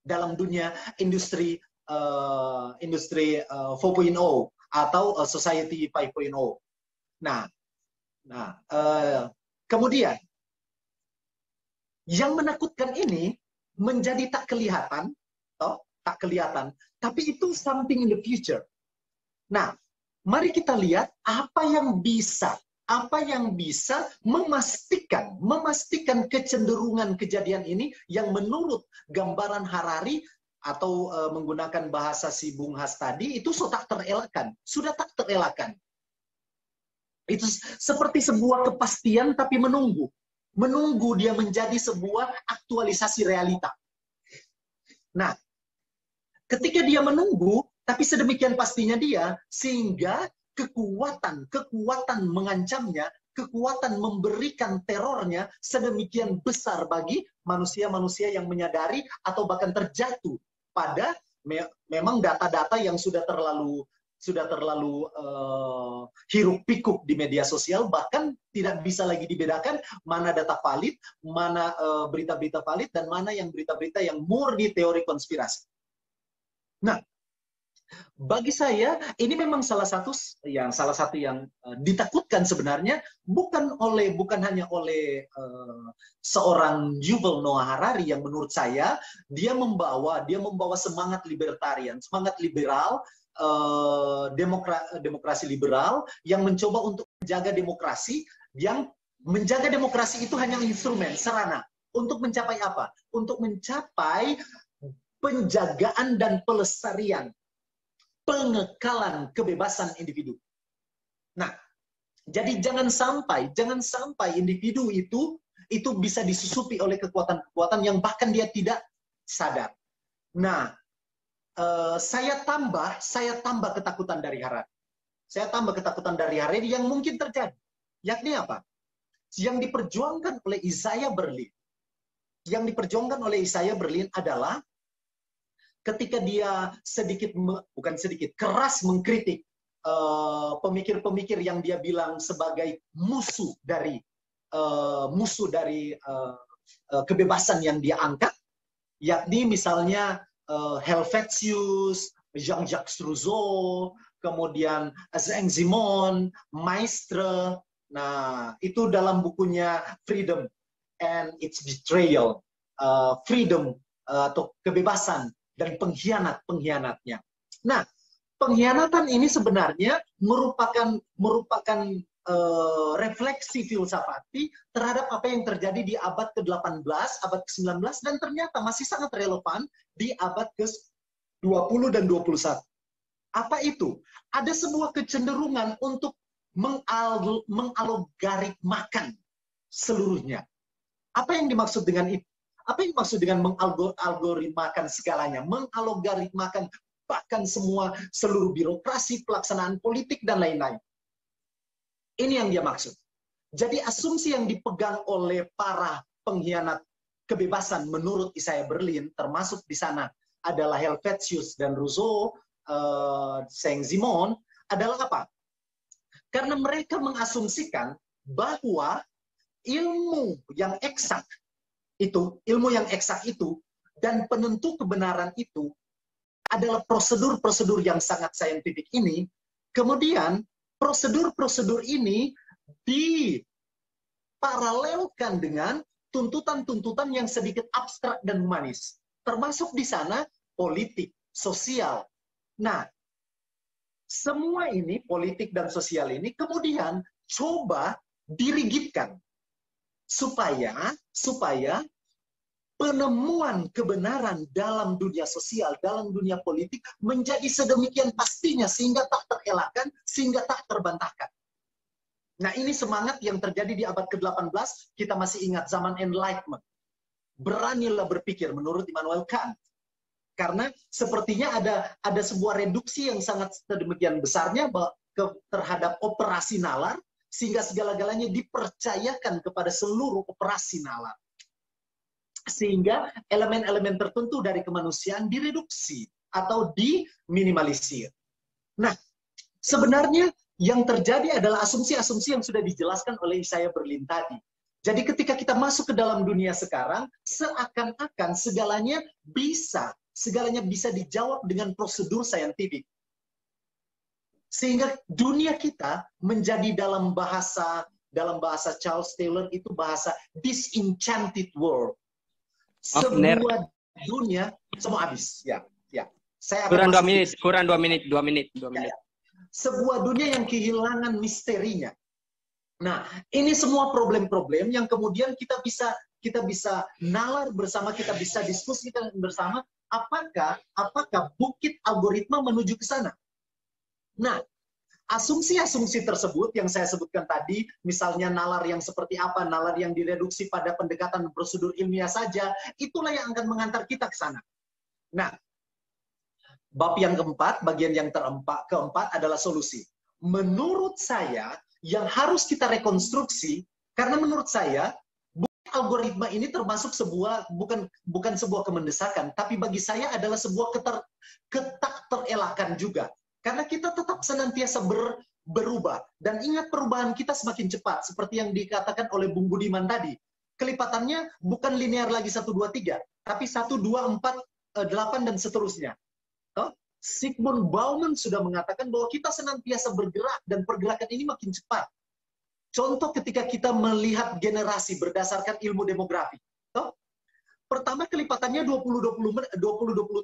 dalam dunia industri 4.0 atau society 5.0. Nah, kemudian yang menakutkan ini menjadi tak kelihatan, tapi itu something in the future. Nah, mari kita lihat apa yang bisa memastikan kecenderungan kejadian ini yang menurut gambaran Harari atau menggunakan bahasa si Bung Has tadi itu sudah tak terelakkan. Itu seperti sebuah kepastian tapi menunggu dia menjadi sebuah aktualisasi realita. Nah, ketika dia menunggu tapi sedemikian pastinya dia sehingga kekuatan mengancamnya, kekuatan memberikan terornya sedemikian besar bagi manusia-manusia yang menyadari atau bahkan terjatuh pada memang data-data yang sudah terlalu hiruk pikuk di media sosial, bahkan tidak bisa lagi dibedakan mana data valid, mana berita-berita valid, dan mana yang berita-berita yang murni teori konspirasi. Nah, bagi saya ini memang salah satu yang ditakutkan sebenarnya bukan hanya oleh seorang Yuval Noah Harari yang menurut saya dia membawa semangat libertarian, semangat liberal, demokrasi liberal yang mencoba untuk menjaga demokrasi, yang menjaga demokrasi itu hanya instrumen, sarana untuk mencapai apa? Untuk mencapai penjagaan dan pelestarian, pengekalan kebebasan individu. Nah, jadi jangan sampai individu itu bisa disusupi oleh kekuatan-kekuatan yang bahkan dia tidak sadar. Nah, saya tambah ketakutan dari Harari. Saya tambah ketakutan dari Harari yang mungkin terjadi. Yakni apa? Yang diperjuangkan oleh Isaiah Berlin. Yang diperjuangkan oleh Isaiah Berlin adalah ketika dia keras mengkritik pemikir-pemikir yang dia bilang sebagai musuh dari kebebasan yang dia angkat, yakni misalnya Helvetius, Jean-Jacques Rousseau, kemudian Saint-Simon, Maistre. Nah, itu dalam bukunya Freedom and its Betrayal, freedom atau kebebasan dan pengkhianatnya. Nah, pengkhianatan ini sebenarnya merupakan refleksi filsafati terhadap apa yang terjadi di abad ke-18, abad ke-19, dan ternyata masih sangat relevan di abad ke-20 dan 21. Apa itu? Ada sebuah kecenderungan untuk mengalogaritmakan seluruhnya. Apa yang dimaksud dengan itu? Apa yang dimaksud dengan mengalgoritmakan segalanya? Mengalgoritmakan bahkan seluruh birokrasi, pelaksanaan politik, dan lain-lain. Ini yang dia maksud. Jadi asumsi yang dipegang oleh para pengkhianat kebebasan menurut Isaiah Berlin, termasuk di sana adalah Helvetius dan Rousseau, Saint-Simon, adalah apa? Karena mereka mengasumsikan bahwa ilmu yang eksak itu dan penentu kebenaran itu adalah prosedur-prosedur yang sangat saintifik ini. Kemudian prosedur-prosedur ini diparalelkan dengan tuntutan-tuntutan yang sedikit abstrak dan humanis. Termasuk di sana politik, sosial. Nah, semua ini, politik dan sosial ini, kemudian coba dirigidkan supaya penemuan kebenaran dalam dunia sosial, dalam dunia politik menjadi sedemikian pastinya sehingga tak terelakkan, sehingga tak terbantahkan. Nah, ini semangat yang terjadi di abad ke-18, kita masih ingat zaman Enlightenment. Beranilah berpikir menurut Immanuel Kant. Karena sepertinya ada sebuah reduksi yang sangat sedemikian besarnya terhadap operasi nalar, sehingga segala-galanya dipercayakan kepada seluruh operasi nalar. Sehingga elemen-elemen tertentu dari kemanusiaan direduksi atau diminimalisir. Nah, sebenarnya yang terjadi adalah asumsi-asumsi yang sudah dijelaskan oleh Isaiah Berlin tadi. Jadi ketika kita masuk ke dalam dunia sekarang, seakan-akan segalanya bisa dijawab dengan prosedur saintifik. Sehingga dunia kita menjadi dalam bahasa Charles Taylor itu bahasa disenchanted world. Sebuah dunia semua habis. Ya. Saya kurang 2 menit. Ya. Sebuah dunia yang kehilangan misterinya. Nah, ini semua problem-problem yang kemudian kita bisa nalar bersama, kita bisa diskusikan bersama. Apakah bukit algoritma menuju ke sana? Nah, asumsi-asumsi tersebut yang saya sebutkan tadi, misalnya nalar yang seperti apa, nalar yang direduksi pada pendekatan prosedur ilmiah saja, itulah yang akan mengantar kita ke sana. Nah, bab yang keempat, bagian yang keempat adalah solusi. Menurut saya, yang harus kita rekonstruksi, karena menurut saya, algoritma ini termasuk bukan sebuah kemendesakan, tapi bagi saya adalah sebuah ketakterelakan juga. Karena kita tetap senantiasa berubah. Dan ingat, perubahan kita semakin cepat. Seperti yang dikatakan oleh Bung Budiman tadi. Kelipatannya bukan linear lagi 1, 2, 3. Tapi 1, 2, 4, 8, dan seterusnya. Sigmund Bauman sudah mengatakan bahwa kita senantiasa bergerak. Dan pergerakan ini makin cepat. Contoh ketika kita melihat generasi berdasarkan ilmu demografi. Pertama kelipatannya 20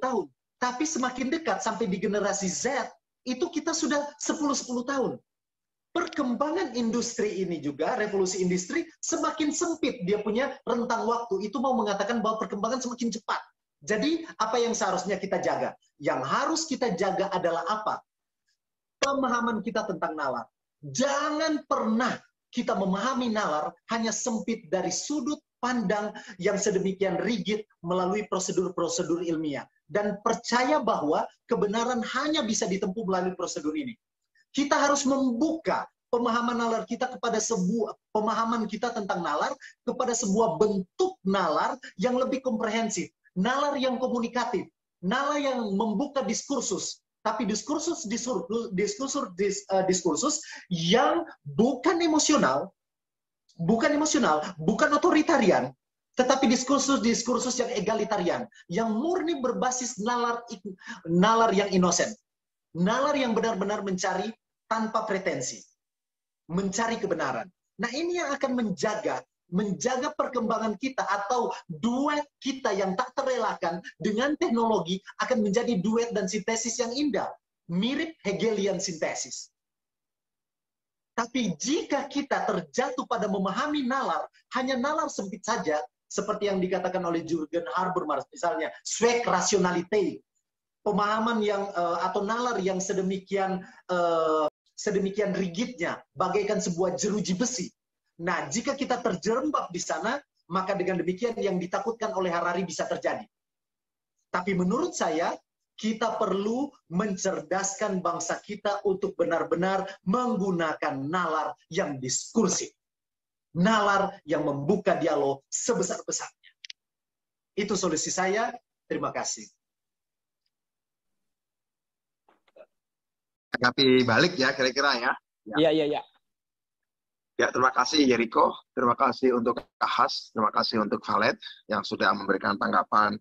tahun. Tapi semakin dekat sampai di generasi Z, itu kita sudah 10 tahun. Perkembangan industri ini juga, revolusi industri, semakin sempit dia punya rentang waktu. Itu mau mengatakan bahwa perkembangan semakin cepat. Jadi, apa yang seharusnya kita jaga? Yang harus kita jaga adalah apa? Pemahaman kita tentang nalar. Jangan pernah kita memahami nalar hanya sempit dari sudut pandang yang sedemikian rigid melalui prosedur-prosedur ilmiah. Dan percaya bahwa kebenaran hanya bisa ditempuh melalui prosedur ini. Kita harus membuka pemahaman nalar kita kepada pemahaman kita tentang nalar kepada sebuah bentuk nalar yang lebih komprehensif. Nalar yang komunikatif. Nalar yang membuka diskursus. Tapi diskursus yang bukan emosional, bukan otoritarian, tetapi diskursus yang egalitarian, yang murni berbasis nalar yang inosen. Nalar yang benar-benar mencari tanpa pretensi. Mencari kebenaran. Nah, ini yang akan menjaga perkembangan kita, atau duet kita yang tak terelakkan dengan teknologi akan menjadi duet dan sintesis yang indah. Mirip Hegelian sintesis. Tapi jika kita terjatuh pada memahami nalar, hanya nalar sempit saja, seperti yang dikatakan oleh Jürgen Habermas, misalnya, Zweck Rationalität, pemahaman yang atau nalar yang sedemikian rigidnya, bagaikan sebuah jeruji besi. Nah, jika kita terjerembab di sana, maka dengan demikian yang ditakutkan oleh Harari bisa terjadi. Tapi menurut saya, kita perlu mencerdaskan bangsa kita untuk benar-benar menggunakan nalar yang diskursif. Nalar yang membuka dialog sebesar-besarnya. Itu solusi saya. Terima kasih. Tanggapi balik ya kira-kira ya. Iya. Ya, terima kasih Jericho, terima kasih untuk Ahas, terima kasih untuk Khaled yang sudah memberikan tanggapan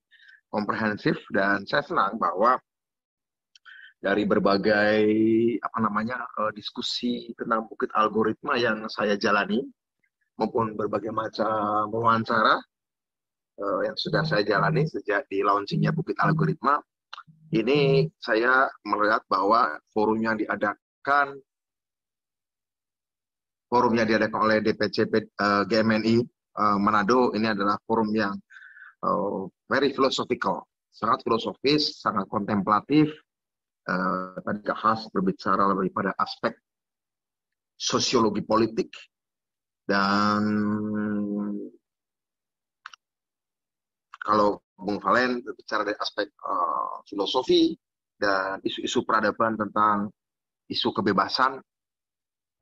komprehensif, dan saya senang bahwa dari berbagai diskusi tentang bukit algoritma yang saya jalani maupun berbagai macam wawancara yang sudah saya jalani sejak di launchingnya bukit algoritma, ini saya melihat bahwa forum yang diadakan oleh DPC GMNI Manado ini adalah forum yang very philosophical, sangat filosofis, sangat kontemplatif. Tadi Kak Has berbicara lebih pada aspek sosiologi politik, dan kalau Bung Valen berbicara dari aspek filosofi dan isu-isu peradaban tentang isu kebebasan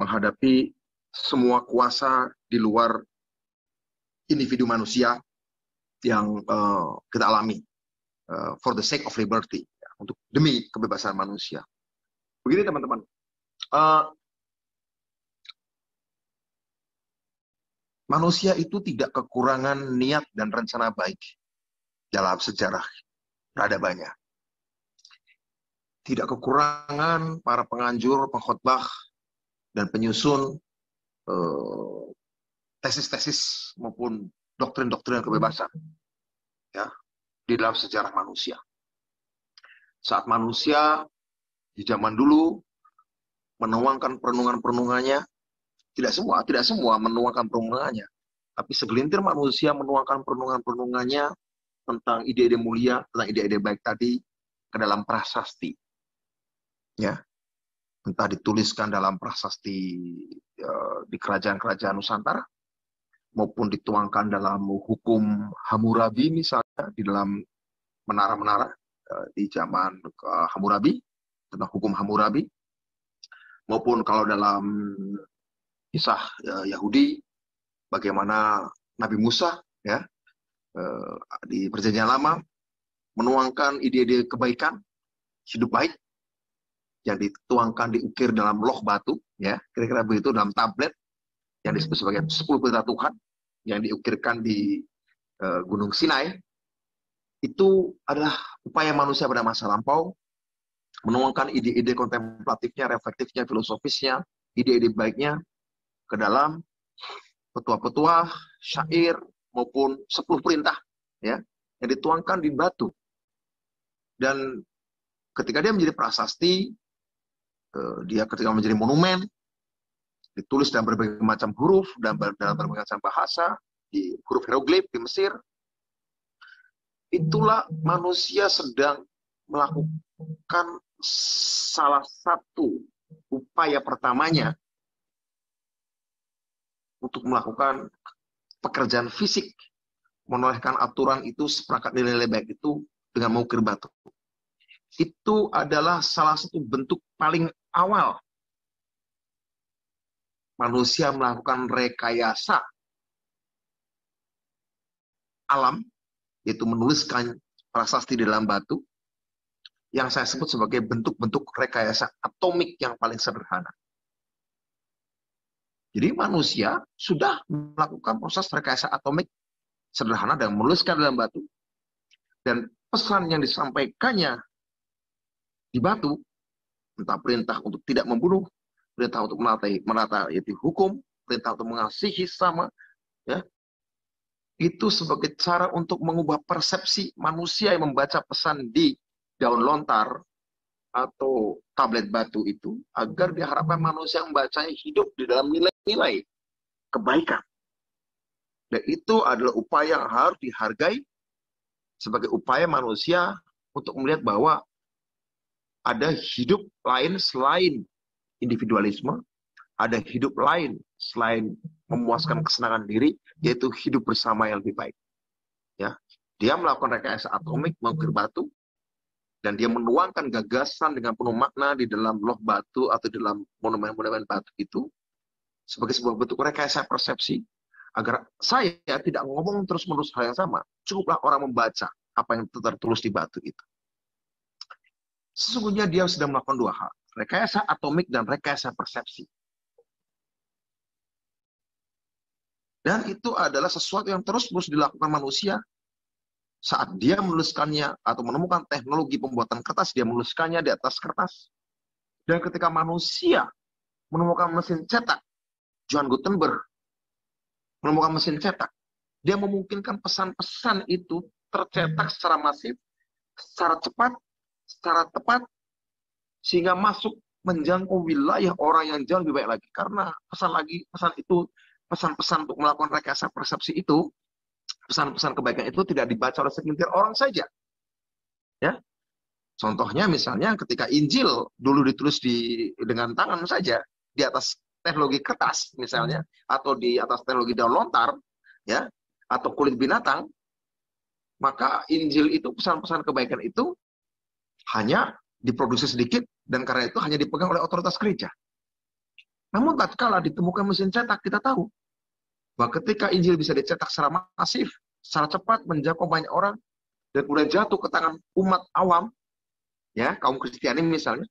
menghadapi semua kuasa di luar individu manusia yang kita alami, for the sake of liberty, untuk demi kebebasan manusia. Begini teman-teman, manusia itu tidak kekurangan niat dan rencana baik dalam sejarah peradabannya. Tidak kekurangan para penganjur, pengkhotbah, dan penyusun tesis-tesis maupun doktrin-doktrin kebebasan ya, di dalam sejarah manusia. Saat manusia di zaman dulu menuangkan perenungan-perenungannya, tidak semua menuangkan perenungannya, tapi segelintir manusia menuangkan perenungan-perenungannya tentang ide-ide mulia, tentang ide-ide baik tadi ke dalam prasasti. Ya. Entah dituliskan dalam prasasti di kerajaan-kerajaan Nusantara, maupun dituangkan dalam hukum Hammurabi misalnya, di dalam menara-menara di zaman Hammurabi, tentang hukum Hammurabi, maupun kalau dalam kisah Yahudi, bagaimana Nabi Musa ya di Perjanjian Lama menuangkan ide-ide kebaikan, hidup baik, yang dituangkan, diukir dalam loh batu, ya kira-kira begitu, dalam tablet yang disebut sebagai 10 perintah Tuhan yang diukirkan di Gunung Sinai. Itu adalah upaya manusia pada masa lampau menuangkan ide-ide kontemplatifnya, reflektifnya, filosofisnya, ide-ide baiknya ke dalam petua-petua, syair maupun 10 perintah ya yang dituangkan di batu. Dan ketika dia menjadi prasasti, dia ketika menjadi monumen, ditulis dalam berbagai macam huruf, dalam berbagai macam bahasa, di huruf hieroglif di Mesir, itulah manusia sedang melakukan salah satu upaya pertamanya untuk melakukan pekerjaan fisik, menolehkan aturan itu, seperangkat nilai-nilai baik itu dengan mengukir batu. Itu adalah salah satu bentuk paling awal manusia melakukan rekayasa alam, yaitu menuliskan prasasti di dalam batu, yang saya sebut sebagai bentuk-bentuk rekayasa atomik yang paling sederhana. Jadi manusia sudah melakukan proses rekayasa atomik sederhana dan menuliskan dalam batu, dan pesan yang disampaikannya di batu entah perintah untuk tidak membunuh, perintah untuk menaati hukum, perintah untuk mengasihi sama, ya, itu sebagai cara untuk mengubah persepsi manusia yang membaca pesan di daun lontar atau tablet batu itu, agar diharapkan manusia yang membacanya hidup di dalam nilai-nilai kebaikan. Dan itu adalah upaya yang harus dihargai sebagai upaya manusia untuk melihat bahwa ada hidup lain selain individualisme, ada hidup lain selain memuaskan kesenangan diri, yaitu hidup bersama yang lebih baik. Ya, dia melakukan rekayasa atomik mengukir batu, dan dia menuangkan gagasan dengan penuh makna di dalam loh batu atau di dalam monumen-monumen batu itu sebagai sebuah bentuk rekayasa persepsi, agar saya tidak ngomong terus-menerus hal yang sama. Cukuplah orang membaca apa yang tertulis di batu itu. Sesungguhnya dia sedang melakukan dua hal, rekayasa atomik dan rekayasa persepsi. Dan itu adalah sesuatu yang terus-menerus dilakukan manusia saat dia menuliskannya atau menemukan teknologi pembuatan kertas, dia menuliskannya di atas kertas. Dan ketika manusia menemukan mesin cetak, John Gutenberg menemukan mesin cetak, dia memungkinkan pesan-pesan itu tercetak secara masif, secara cepat, secara tepat, sehingga masuk menjangkau wilayah orang yang jauh lebih baik lagi. Karena pesan-pesan untuk melakukan rekayasa persepsi itu, pesan-pesan kebaikan itu tidak dibaca oleh segelintir orang saja. Ya, contohnya misalnya ketika Injil dulu ditulis dengan tangan saja di atas teknologi kertas misalnya, atau di atas teknologi daun lontar, ya, atau kulit binatang, maka Injil itu, pesan-pesan kebaikan itu hanya diproduksi sedikit, dan karena itu hanya dipegang oleh otoritas gereja. Namun tatkala ditemukan mesin cetak, kita tahu bahwa ketika Injil bisa dicetak secara masif, secara cepat, menjangkau banyak orang, dan kemudian jatuh ke tangan umat awam, ya, kaum Kristiani misalnya,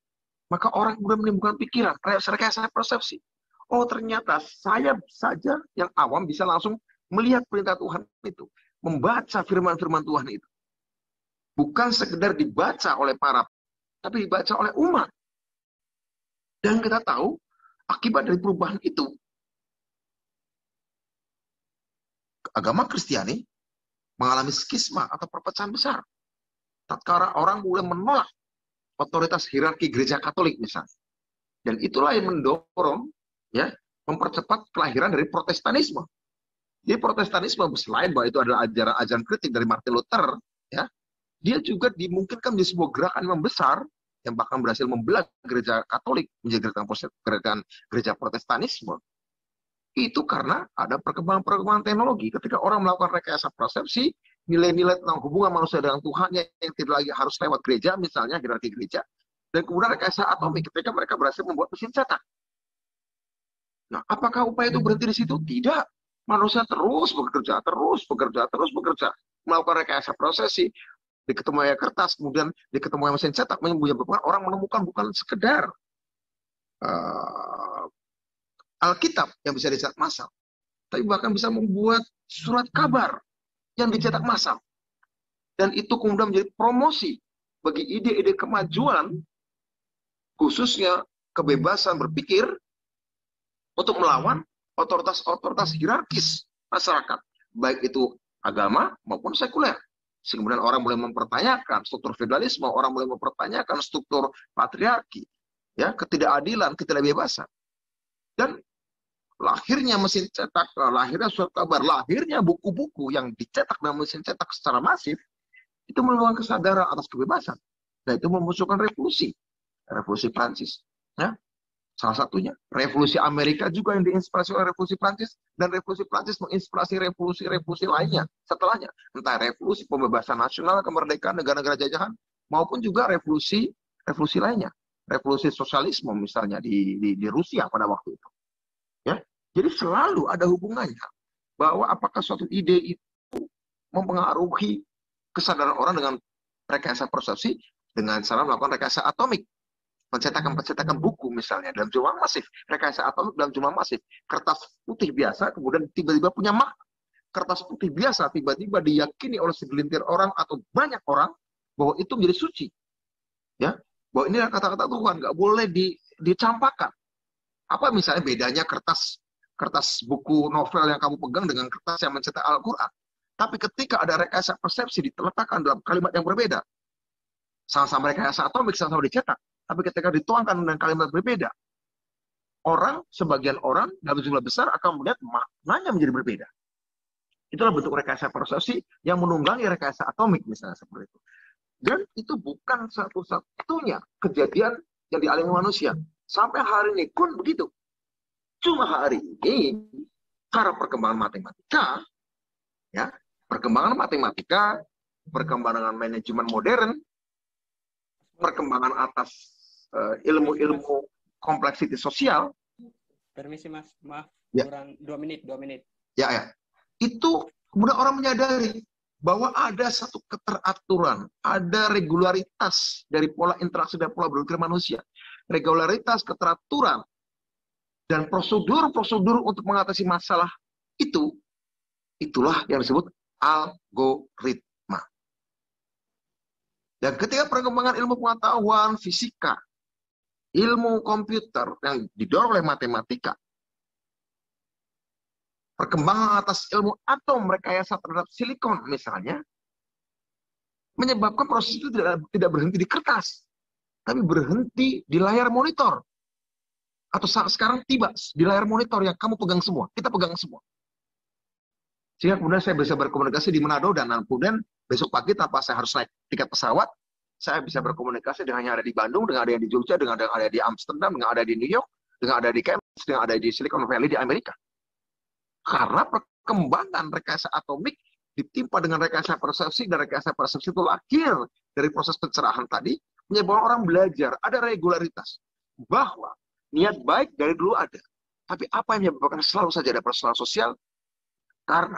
maka orang kemudian menimbulkan pikiran, rekayasa persepsi. Oh, ternyata saya saja yang awam bisa langsung melihat perintah Tuhan itu, membaca firman-firman Tuhan itu. Bukan sekedar dibaca oleh para, tapi dibaca oleh umat. Dan kita tahu, akibat dari perubahan itu, agama Kristiani mengalami skisma atau perpecahan besar. Tatkala orang mulai menolak otoritas hierarki gereja Katolik misalnya. Dan itulah yang mendorong, ya, mempercepat kelahiran dari Protestanisme. Jadi Protestanisme, selain bahwa itu adalah ajaran kritik dari Martin Luther, ya, dia juga dimungkinkan menjadi sebuah gerakan yang besar yang bahkan berhasil membelah gereja Katolik menjadi gerakan gereja Protestanisme. Itu karena ada perkembangan teknologi. Ketika orang melakukan rekayasa persepsi, nilai-nilai tentang hubungan manusia dengan Tuhan yang tidak lagi harus lewat gereja, misalnya hierarki gereja, dan kemudian rekayasa atomik ketika mereka berhasil membuat mesin cetak. Nah, apakah upaya itu berhenti di situ? Tidak. Manusia terus bekerja, melakukan rekayasa prosesi, di ketemu kertas, kemudian di ketemu mesin cetak, orang menemukan bukan sekedar Alkitab yang bisa dicetak massal, tapi bahkan bisa membuat surat kabar yang dicetak massal. Dan itu kemudian menjadi promosi bagi ide-ide kemajuan, khususnya kebebasan berpikir, untuk melawan otoritas hierarkis masyarakat, baik itu agama maupun sekuler. Sehingga kemudian orang mulai mempertanyakan struktur feudalisme, orang mulai mempertanyakan struktur patriarki, ya, ketidakadilan, ketidakbebasan. Dan lahirnya mesin cetak, lahirnya surat kabar, lahirnya buku-buku yang dicetak dengan mesin cetak secara masif, itu merupakan kesadaran atas kebebasan. Dan itu memunculkan revolusi Prancis. Ya. Salah satunya, revolusi Amerika juga yang diinspirasi oleh revolusi Prancis, dan revolusi Prancis menginspirasi revolusi lainnya setelahnya. Entah revolusi pembebasan nasional, kemerdekaan negara-negara jajahan, maupun juga revolusi lainnya. Revolusi sosialisme misalnya di Rusia pada waktu itu. Ya, jadi selalu ada hubungannya bahwa apakah suatu ide itu mempengaruhi kesadaran orang dengan rekayasa persepsi dengan cara melakukan rekayasa atomik, pencetakan buku misalnya dalam jumlah masif, rekayasa atomik dalam jumlah masif, kertas putih biasa kemudian tiba-tiba punya makna. Kertas putih biasa tiba-tiba diyakini oleh segelintir orang atau banyak orang bahwa itu menjadi suci. Ya, bahwa ini adalah kata-kata Tuhan, nggak boleh dicampakkan. Apa misalnya bedanya kertas buku novel yang kamu pegang dengan kertas yang mencetak Al-Quran? Tapi ketika ada rekayasa persepsi diletakkan dalam kalimat yang berbeda, sama-sama rekayasa atomik, sama-sama dicetak, tapi ketika dituangkan dengan kalimat berbeda, sebagian orang dalam jumlah besar akan melihat maknanya menjadi berbeda. Itulah bentuk rekayasa persepsi yang menunggangi rekayasa atomik, misalnya seperti itu. Dan itu bukan satu-satunya kejadian yang dialami manusia. Sampai hari ini pun begitu. Cuma hari ini, karena perkembangan matematika, ya, perkembangan manajemen modern, perkembangan atas ilmu-ilmu kompleksiti sosial. Permisi Mas, maaf, Ya. kurang 2 menit. Ya. Itu kemudian orang menyadari bahwa ada satu keteraturan, ada regularitas dari pola interaksi dan pola berpikir manusia. Regularitas, keteraturan, dan prosedur-prosedur untuk mengatasi masalah itulah yang disebut algoritma. Dan ketika perkembangan ilmu pengetahuan, fisika, ilmu komputer yang didorong oleh matematika, perkembangan atas ilmu atom rekayasa terhadap silikon misalnya, menyebabkan proses itu tidak berhenti di kertas, tapi berhenti di layar monitor. Atau sekarang tiba di layar monitor yang kamu pegang semua, kita pegang semua. Sehingga kemudian saya bisa berkomunikasi di Manado, dan kemudian besok pagi tanpa saya harus naik tiket pesawat, saya bisa berkomunikasi dengan yang ada di Bandung, dengan ada yang di Jogja, dengan yang ada di Amsterdam, dengan ada di New York, dengan ada di Cambridge, dengan ada di Silicon Valley di Amerika. Karena perkembangan rekayasa atomik ditimpa dengan rekayasa persepsi, dan rekayasa persepsi itu lahir dari proses pencerahan tadi, menyebabkan orang belajar, ada regularitas. Bahwa niat baik dari dulu ada. Tapi apa yang menyebabkan selalu saja ada persoalan sosial? Karena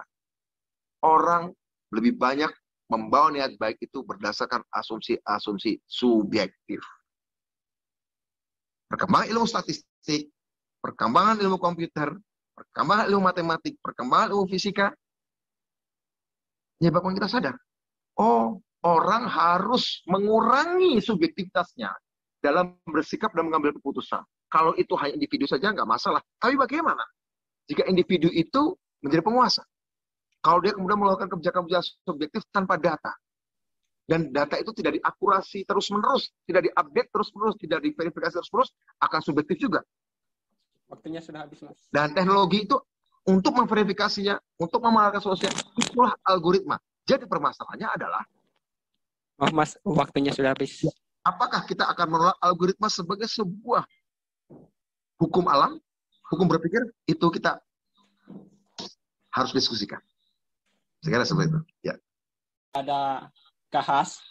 orang lebih banyak membawa niat baik itu berdasarkan asumsi-asumsi subjektif. Perkembangan ilmu statistik, perkembangan ilmu komputer, perkembangan ilmu matematik, perkembangan ilmu fisika, menyebabkan kita sadar, orang harus mengurangi subjektivitasnya dalam bersikap dan mengambil keputusan. Kalau itu hanya individu saja, nggak masalah. Tapi bagaimana jika individu itu menjadi penguasa? Kalau dia kemudian melakukan kebijakan-kebijakan subjektif tanpa data, dan data itu tidak diakurasi terus-menerus, tidak diupdate terus-menerus, tidak diverifikasi terus-menerus, akan subjektif juga. Waktunya sudah habis, Mas. Dan teknologi itu untuk memverifikasinya, untuk memanfaatkan sosial, itulah algoritma. Jadi permasalahannya adalah, Oh, Mas, waktunya sudah habis. apakah kita akan menolak algoritma sebagai sebuah hukum alam, hukum berpikir? Itu kita harus diskusikan. Sekarang seperti itu. Ya. Ada Kahas.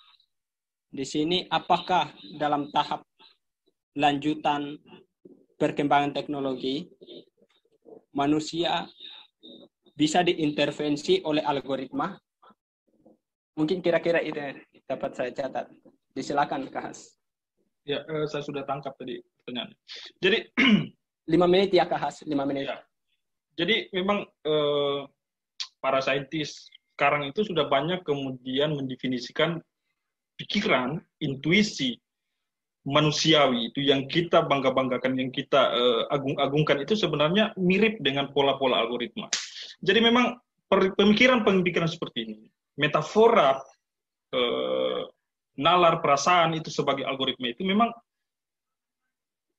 Di sini apakah dalam tahap lanjutan perkembangan teknologi, manusia bisa diintervensi oleh algoritma? Mungkin kira-kira itu dapat saya catat. Disilakan, Kahas. Ya, saya sudah tangkap tadi pertanyaannya. Jadi 5 menit ya, Kahas. 5 menit. ya, jadi memang para saintis sekarang itu sudah banyak kemudian mendefinisikan pikiran, intuisi manusiawi itu yang kita bangga-banggakan, yang kita agung-agungkan itu sebenarnya mirip dengan pola-pola algoritma. Jadi memang pemikiran-pemikiran seperti ini, metafora, nalar perasaan itu sebagai algoritma itu memang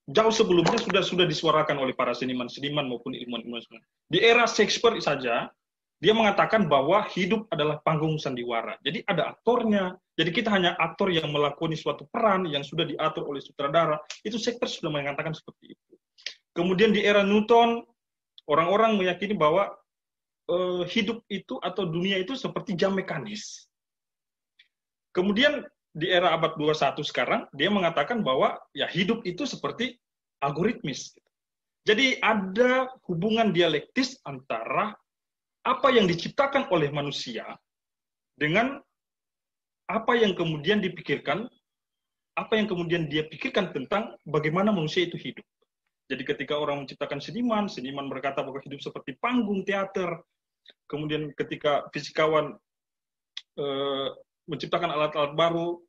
jauh sebelumnya sudah disuarakan oleh para seniman-seniman maupun ilmuwan-ilmuwan. Di era Shakespeare saja, dia mengatakan bahwa hidup adalah panggung sandiwara. Jadi ada aktornya. Jadi kita hanya aktor yang melakoni suatu peran yang sudah diatur oleh sutradara. Itu Shakespeare sudah mengatakan seperti itu. Kemudian di era Newton, orang-orang meyakini bahwa hidup itu atau dunia itu seperti jam mekanis. Kemudian di era abad 21 sekarang, dia mengatakan bahwa ya hidup itu seperti algoritmis. Jadi ada hubungan dialektis antara apa yang diciptakan oleh manusia dengan apa yang kemudian dipikirkan, apa yang kemudian dia pikirkan tentang bagaimana manusia itu hidup. Jadi ketika orang menciptakan seniman, seniman berkata bahwa hidup seperti panggung teater. Kemudian ketika fisikawan menciptakan alat-alat baru,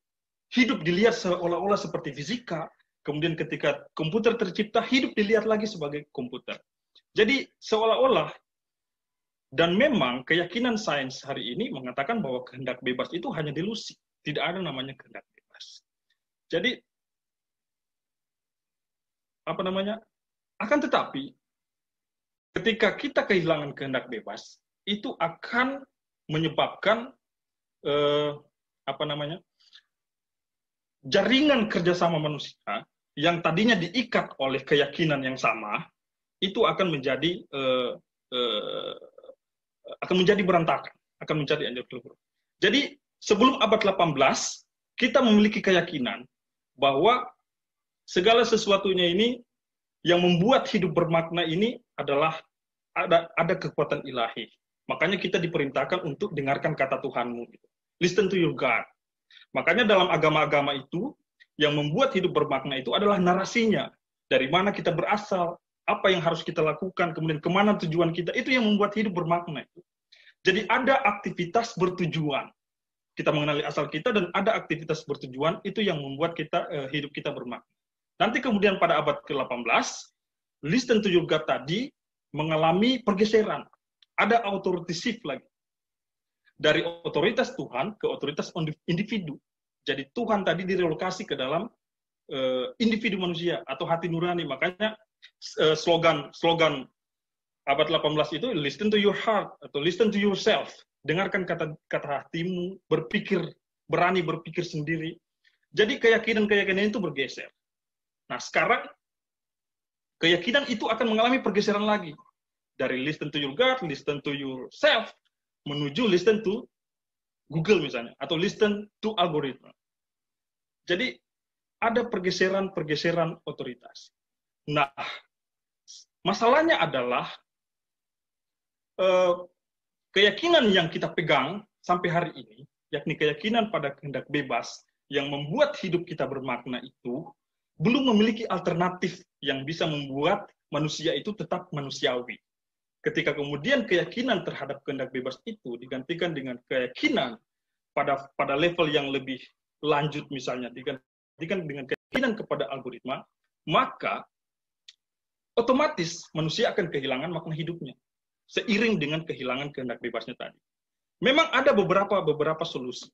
hidup dilihat seolah-olah seperti fisika, kemudian ketika komputer tercipta, hidup dilihat lagi sebagai komputer. Jadi seolah-olah, dan memang keyakinan sains hari ini mengatakan bahwa kehendak bebas itu hanya delusi, tidak ada namanya kehendak bebas. Jadi akan tetapi ketika kita kehilangan kehendak bebas, itu akan menyebabkan jaringan kerjasama manusia yang tadinya diikat oleh keyakinan yang sama, itu akan menjadi berantakan, akan menjadi anjlok lebur. Jadi sebelum abad 18 kita memiliki keyakinan bahwa segala sesuatunya ini yang membuat hidup bermakna ini adalah ada kekuatan ilahi. Makanya kita diperintahkan untuk dengarkan kata Tuhanmu. Listen to your God. Makanya dalam agama-agama itu yang membuat hidup bermakna itu adalah narasinya. Dari mana kita berasal, apa yang harus kita lakukan, kemudian kemana tujuan kita, itu yang membuat hidup bermakna. Jadi ada aktivitas bertujuan. Kita mengenali asal kita dan ada aktivitas bertujuan, itu yang membuat hidup kita bermakna. Nanti kemudian pada abad ke-18, listen to your God tadi mengalami pergeseran. Ada authoritative lagi. Dari otoritas Tuhan ke otoritas individu. Jadi Tuhan tadi direlokasi ke dalam individu manusia atau hati nurani. Makanya slogan abad 18 itu listen to your heart atau listen to yourself. Dengarkan kata hatimu, berani berpikir sendiri. Jadi keyakinan-keyakinan itu bergeser. Nah, sekarang keyakinan itu akan mengalami pergeseran lagi. Dari listen to your God, listen to yourself, menuju listen to Google misalnya, atau listen to algoritma. Jadi ada pergeseran otoritas. Nah, masalahnya adalah keyakinan yang kita pegang sampai hari ini, yakni keyakinan pada kehendak bebas yang membuat hidup kita bermakna itu, belum memiliki alternatif yang bisa membuat manusia itu tetap manusiawi. Ketika kemudian keyakinan terhadap kehendak bebas itu digantikan dengan keyakinan pada level yang lebih lanjut, misalnya digantikan dengan keyakinan kepada algoritma, maka otomatis manusia akan kehilangan makna hidupnya seiring dengan kehilangan kehendak bebasnya tadi. Memang ada beberapa solusi.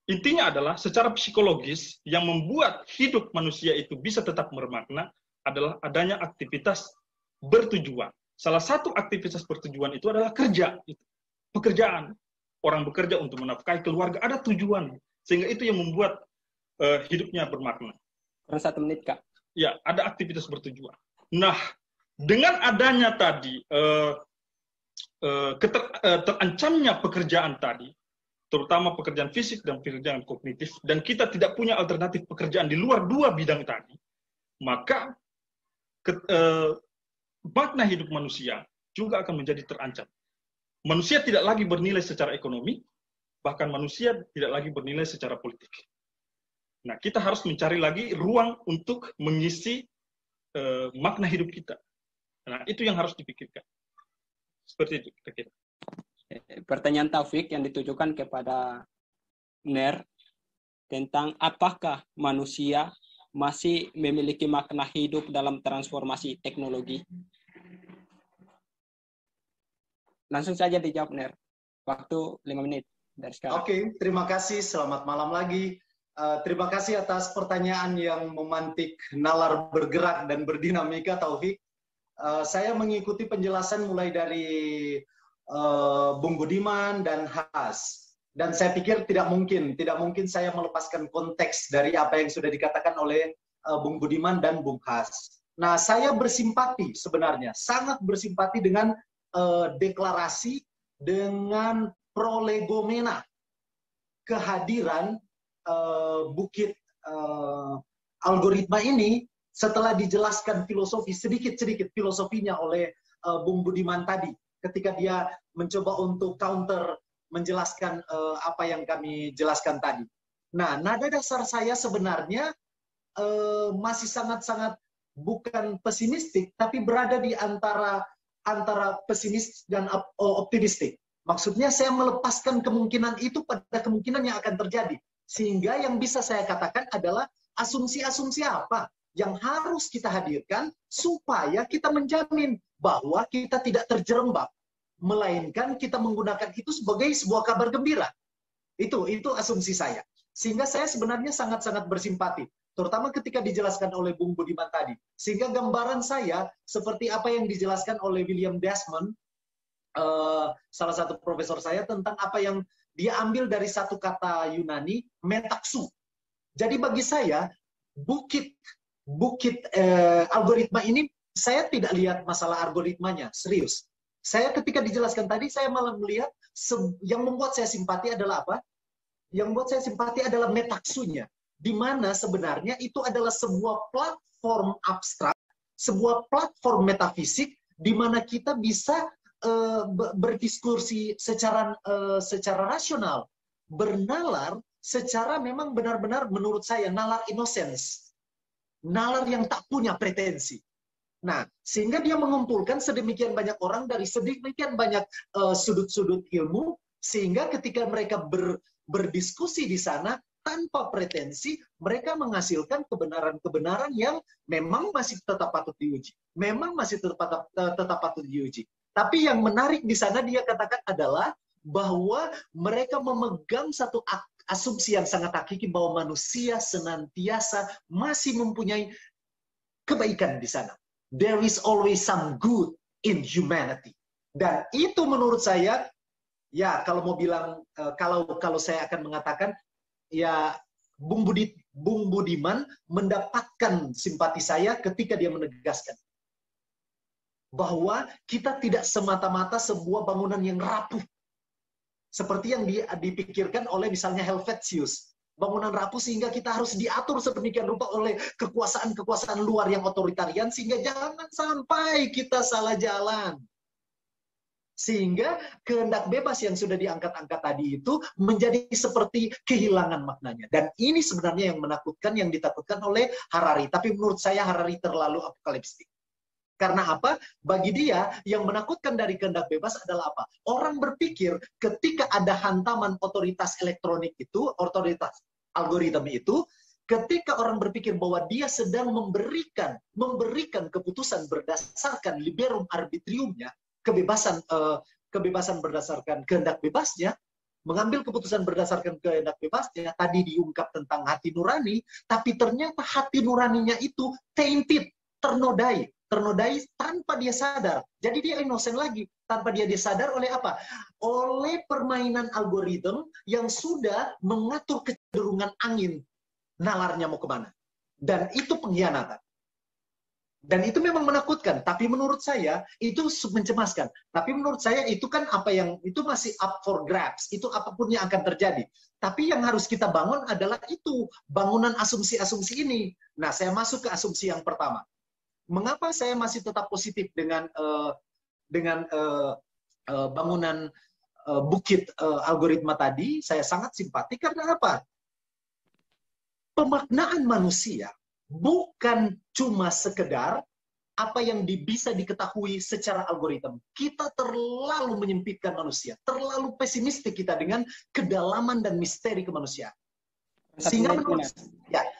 Intinya adalah secara psikologis yang membuat hidup manusia itu bisa tetap bermakna adalah adanya aktivitas bertujuan. Salah satu aktivitas bertujuan itu adalah kerja, pekerjaan. Orang bekerja untuk menafkahi keluarga, ada tujuan. Sehingga itu yang membuat hidupnya bermakna. Kurang 1 menit, Kak. Ya, ada aktivitas bertujuan. Nah, dengan adanya tadi, terancamnya pekerjaan tadi, terutama pekerjaan fisik dan pekerjaan kognitif, dan kita tidak punya alternatif pekerjaan di luar dua bidang tadi, maka makna hidup manusia juga akan menjadi terancam. Manusia tidak lagi bernilai secara ekonomi, bahkan manusia tidak lagi bernilai secara politik. Nah, kita harus mencari lagi ruang untuk mengisi makna hidup kita. Nah, itu yang harus dipikirkan. Seperti itu, kira-kira. Pertanyaan Taufik yang ditujukan kepada Ner tentang apakah manusia masih memiliki makna hidup dalam transformasi teknologi? Langsung saja dijawab, Ner. Waktu 5 menit dari sekarang. Oke, terima kasih. Selamat malam lagi. Terima kasih atas pertanyaan yang memantik nalar bergerak dan berdinamika, Taufik. Saya mengikuti penjelasan mulai dari Bung Budiman dan Has. Dan saya pikir tidak mungkin saya melepaskan konteks dari apa yang sudah dikatakan oleh Bung Budiman dan Bung Has. Nah, saya bersimpati sebenarnya, sangat bersimpati dengan deklarasi dengan prolegomena kehadiran bukit algoritma ini setelah dijelaskan sedikit-sedikit filosofinya oleh Bung Budiman tadi ketika dia mencoba untuk counter menjelaskan apa yang kami jelaskan tadi. Nah, nada dasar saya sebenarnya masih sangat-sangat bukan pesimistik, tapi berada di antara pesimis dan optimistik. Maksudnya saya melepaskan kemungkinan itu pada kemungkinan yang akan terjadi. Sehingga yang bisa saya katakan adalah asumsi-asumsi apa yang harus kita hadirkan supaya kita menjamin bahwa kita tidak terjerembab, melainkan kita menggunakan itu sebagai sebuah kabar gembira. Itu asumsi saya. Sehingga saya sebenarnya sangat-sangat bersimpati, terutama ketika dijelaskan oleh Bung Budiman tadi. Sehingga gambaran saya seperti apa yang dijelaskan oleh William Desmond, salah satu profesor saya, tentang apa yang dia ambil dari satu kata Yunani, metaxu. Jadi bagi saya, bukit algoritma ini, saya tidak lihat masalah algoritmanya, serius. Saya ketika dijelaskan tadi, saya malah melihat yang membuat saya simpati adalah apa? Yang membuat saya simpati adalah metaxunya, di mana sebenarnya itu adalah sebuah platform abstrak, sebuah platform metafisik, di mana kita bisa berdiskursi secara rasional, bernalar secara memang benar-benar menurut saya nalar innocence, nalar yang tak punya pretensi. Nah, sehingga dia mengumpulkan sedemikian banyak orang dari sedemikian banyak sudut-sudut ilmu, sehingga ketika mereka berdiskusi di sana tanpa pretensi, mereka menghasilkan kebenaran-kebenaran yang memang masih tetap patut diuji. Memang masih tetap patut diuji. Tapi yang menarik di sana dia katakan adalah bahwa mereka memegang satu asumsi yang sangat hakiki bahwa manusia senantiasa masih mempunyai kebaikan di sana. There is always some good in humanity. Dan itu menurut saya, ya kalau mau bilang, kalau saya akan mengatakan, ya Bung Budiman mendapatkan simpati saya ketika dia menegaskan bahwa kita tidak semata-mata sebuah bangunan yang rapuh. Seperti yang dipikirkan oleh misalnya Helvetius. Bangunan rapuh sehingga kita harus diatur sedemikian rupa oleh kekuasaan-kekuasaan luar yang otoritarian, sehingga jangan sampai kita salah jalan. Sehingga kehendak bebas yang sudah diangkat-angkat tadi itu menjadi seperti kehilangan maknanya. Dan ini sebenarnya yang menakutkan, yang ditakutkan oleh Harari. Tapi menurut saya Harari terlalu apokaliptik. Karena apa? Bagi dia, yang menakutkan dari kehendak bebas adalah apa? Orang berpikir ketika ada hantaman otoritas elektronik itu, otoritas algoritma itu, ketika orang berpikir bahwa dia sedang memberikan keputusan berdasarkan liberum arbitriumnya, kebebasan berdasarkan kehendak bebasnya, mengambil keputusan berdasarkan kehendak bebasnya, tadi diungkap tentang hati nurani, tapi ternyata hati nuraninya itu tainted, ternodai tanpa dia sadar. Jadi dia innocent lagi, tanpa dia disadar oleh apa? Oleh permainan algoritma yang sudah mengatur kecenderungan angin, nalarnya mau kemana. Dan itu pengkhianatan. Dan itu memang menakutkan, tapi menurut saya itu mencemaskan. Tapi menurut saya itu kan apa yang, itu masih up for grabs, itu apapun yang akan terjadi. Tapi yang harus kita bangun adalah itu, bangunan asumsi-asumsi ini. Nah, saya masuk ke asumsi yang pertama. Mengapa saya masih tetap positif dengan bangunan bukit algoritma tadi? Saya sangat simpati karena apa? Pemaknaan manusia bukan cuma sekedar apa yang bisa diketahui secara algoritma. Kita terlalu menyempitkan manusia, terlalu pesimistik kita dengan kedalaman dan misteri kemanusiaan.